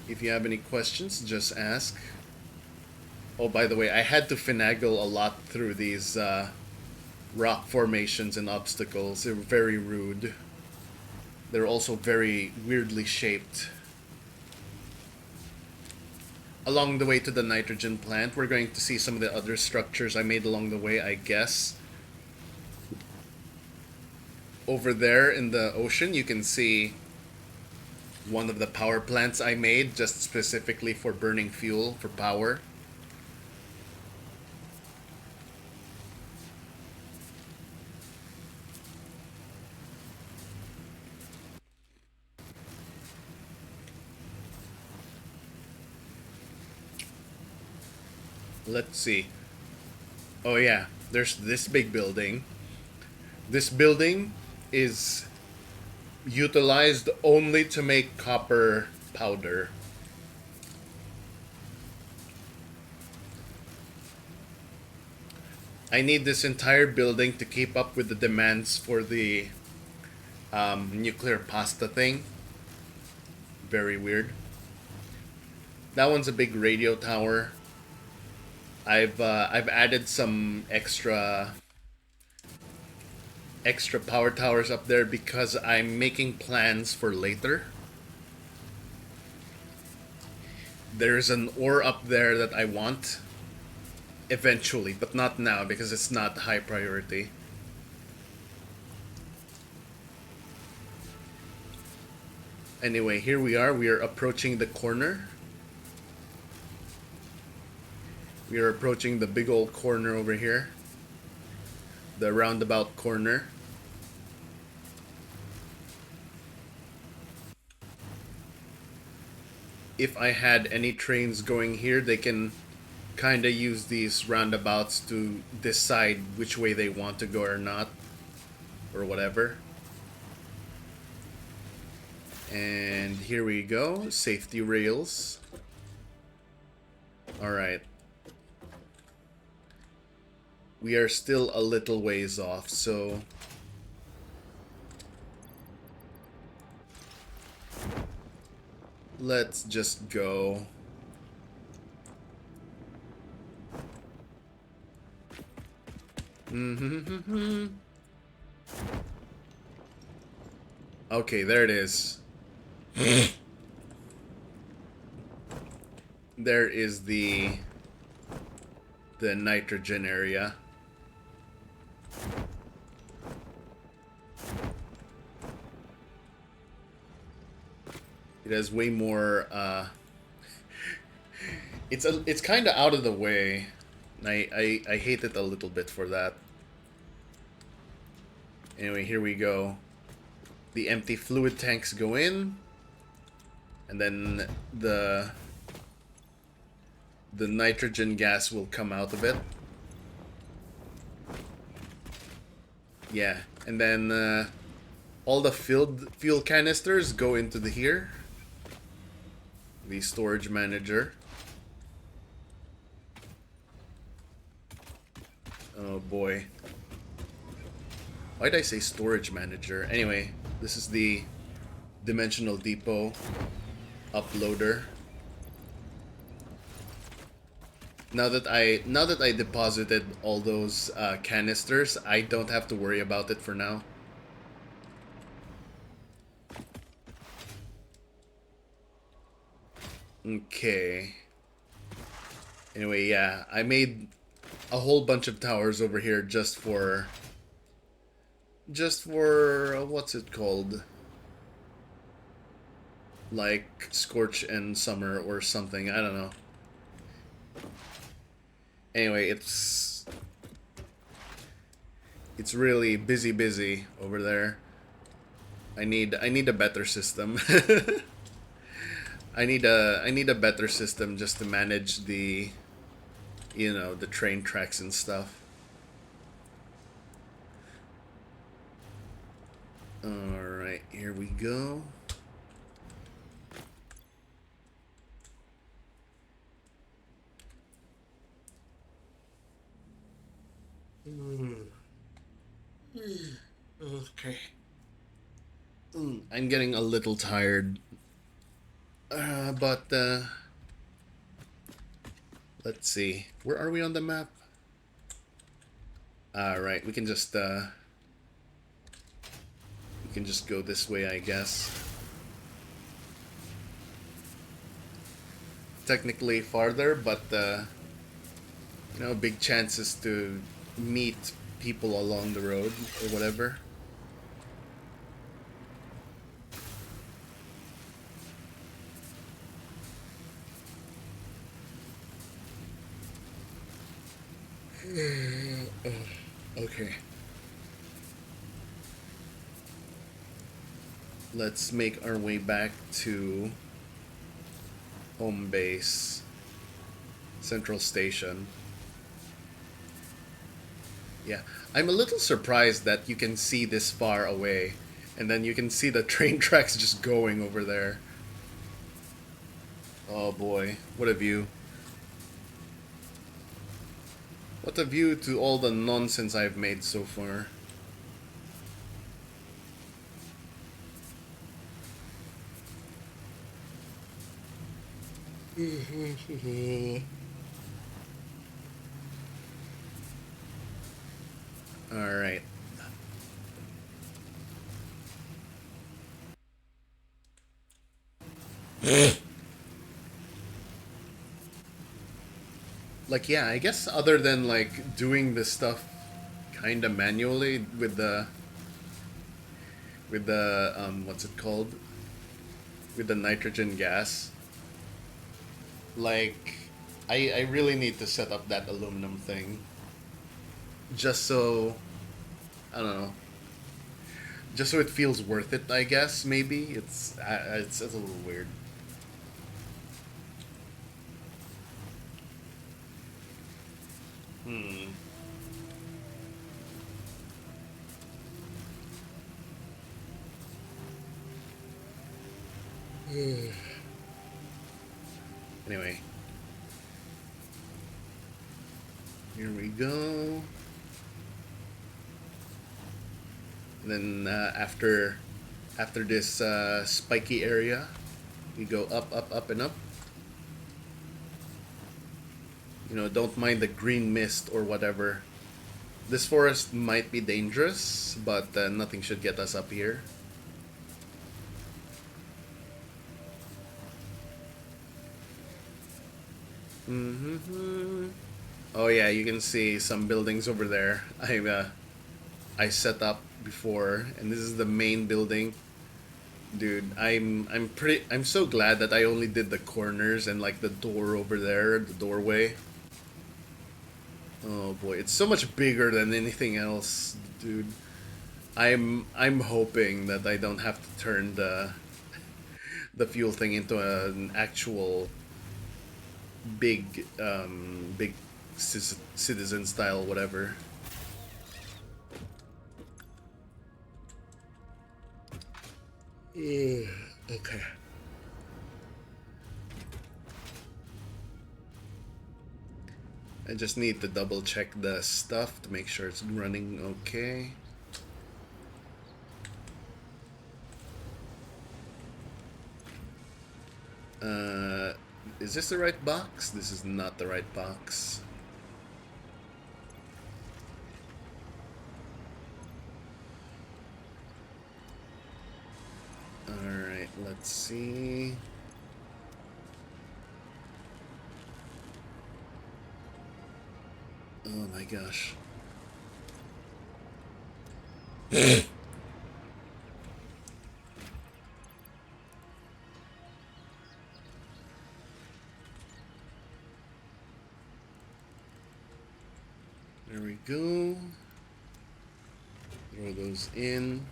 If you have any questions, just ask. Oh, by the way, I had to finagle a lot through these rock formations and obstacles. They're very rude. They're also very weirdly shaped. Along the way to the nitrogen plant, we're going to see some of the other structures I made along the way, I guess. Over there in the ocean, you can see one of the power plants I made just specifically for burning fuel for power. Let's see. Oh yeah, there's this big building. This building is utilized only to make copper powder. I need this entire building to keep up with the demands for the nuclear pasta thing. Very weird. That one's a big radio tower. I've added some extra power towers up there because I'm making plans for later. There's an ore up there that I want eventually, but not now because it's not high priority. Anyway, here we are. We are approaching the corner. We are approaching the big old corner over here. The roundabout corner. If I had any trains going here, they can kind of use these roundabouts to decide which way they want to go or not, or whatever. And here we go, safety rails. Alright. We are still a little ways off, so let's just go. Okay, there it is. There is the nitrogen area. It has way more it's kind of out of the way. I hate it a little bit for that. Anyway, here we go. The empty fluid tanks go in, and then the nitrogen gas will come out of it. Yeah, and then all the filled fuel canisters go into here. The storage manager. Oh boy. Why'd I say storage manager? Anyway, this is the dimensional depot uploader. Now that I deposited all those canisters, I don't have to worry about it for now. Okay. Anyway, yeah, I made a whole bunch of towers over here just for what's it called? Like Scorch and Summer or something, I don't know. Anyway, it's really busy over there. I need a better system. I need a better system just to manage the the train tracks and stuff. Alright, here we go. Okay. I'm getting a little tired. But let's see. Where are we on the map? Alright, we can just go this way, I guess. Technically farther, but big chances to meet people along the road or whatever. Okay. Let's make our way back to home base, Central Station. Yeah, I'm a little surprised that you can see this far away, and then you can see the train tracks just going over there. Oh boy, what a view. What a view to all the nonsense I've made so far. Alright. Like, yeah, I guess other than, like, doing this stuff kinda manually with the what's it called? With the nitrogen gas, like, I really need to set up that aluminum thing. Just so, I don't know, just so it feels worth it, I guess, maybe. It's a little weird. Hmm. Anyway, here we go. And then after this spiky area, we go up, up, up, and up. You know, don't mind the green mist or whatever. This forest might be dangerous, but nothing should get us up here. Mm-hmm. Oh yeah, you can see some buildings over there. I set up before, and this is the main building. Dude, I'm so glad that I only did the corners and like the door over there, the doorway. Oh boy, it's so much bigger than anything else, dude. I'm hoping that I don't have to turn the fuel thing into an actual big citizen style whatever. Okay. I just need to double check the stuff to make sure it's running okay. Uh, is this the right box? This is not the right box. Alright, let's see. Oh my gosh. There we go. Throw those in.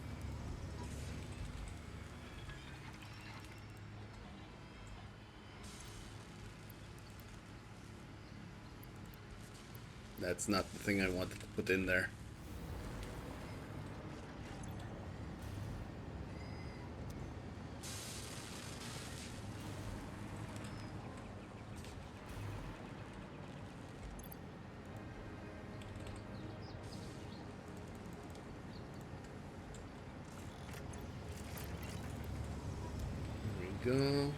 That's not the thing I wanted to put in there. There we go.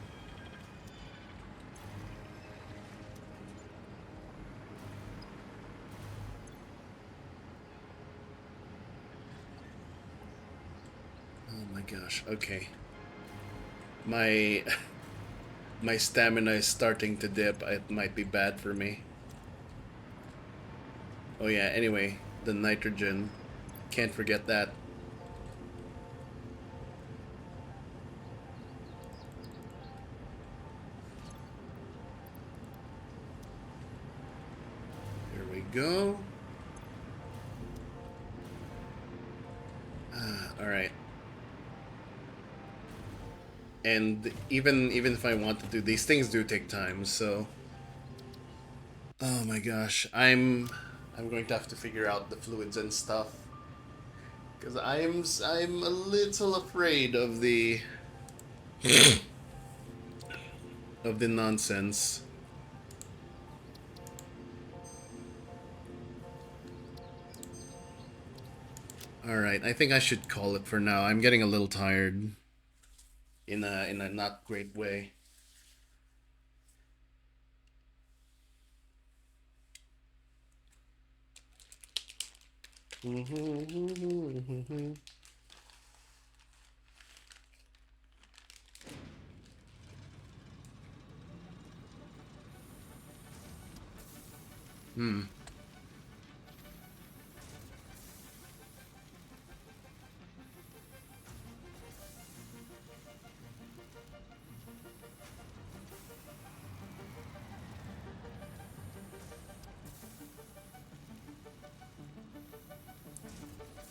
Oh my gosh. Okay. My my stamina is starting to dip. It might be bad for me. Oh yeah, anyway, the nitrogen. Can't forget that. Here we go. All right. And even if I want to do these things, do take time. So, oh my gosh, I'm going to have to figure out the fluids and stuff because I'm a little afraid of the nonsense. All right, I think I should call it for now. I'm getting a little tired in a not great way. Hmm.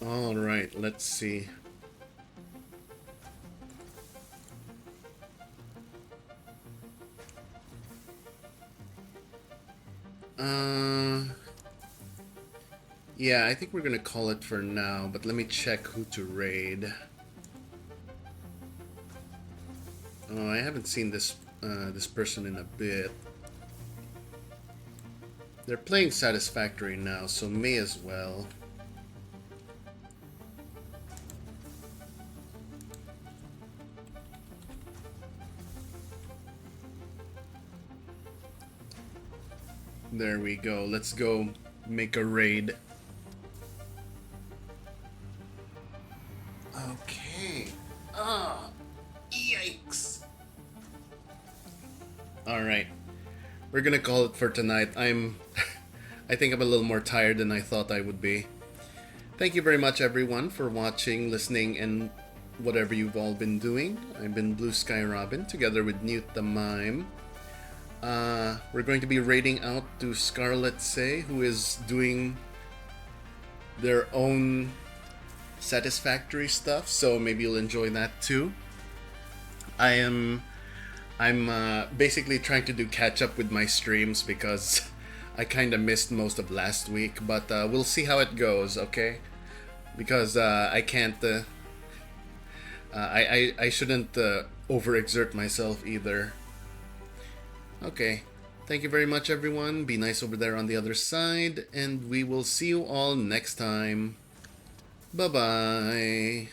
All right, let's see. Uh, yeah, I think we're gonna call it for now. But let me check who to raid. Oh, I haven't seen this person in a bit. They're playing Satisfactory now, so may as well. There we go. Let's go make a raid. Okay. Ah, yikes. All right. We're gonna call it for tonight. I think I'm a little more tired than I thought I would be. Thank you very much, everyone, for watching, listening, and whatever you've all been doing. I've been Bluesky Robyn, together with Newt the Mime. We're going to be raiding out to Scarlet Say, who is doing their own Satisfactory stuff, so maybe you'll enjoy that too. I'm basically trying to do catch up with my streams because I kind of missed most of last week, but we'll see how it goes, okay? Because I can't. I shouldn't overexert myself either. Okay. Thank you very much, everyone. Be nice over there on the other side, and we will see you all next time. Bye bye.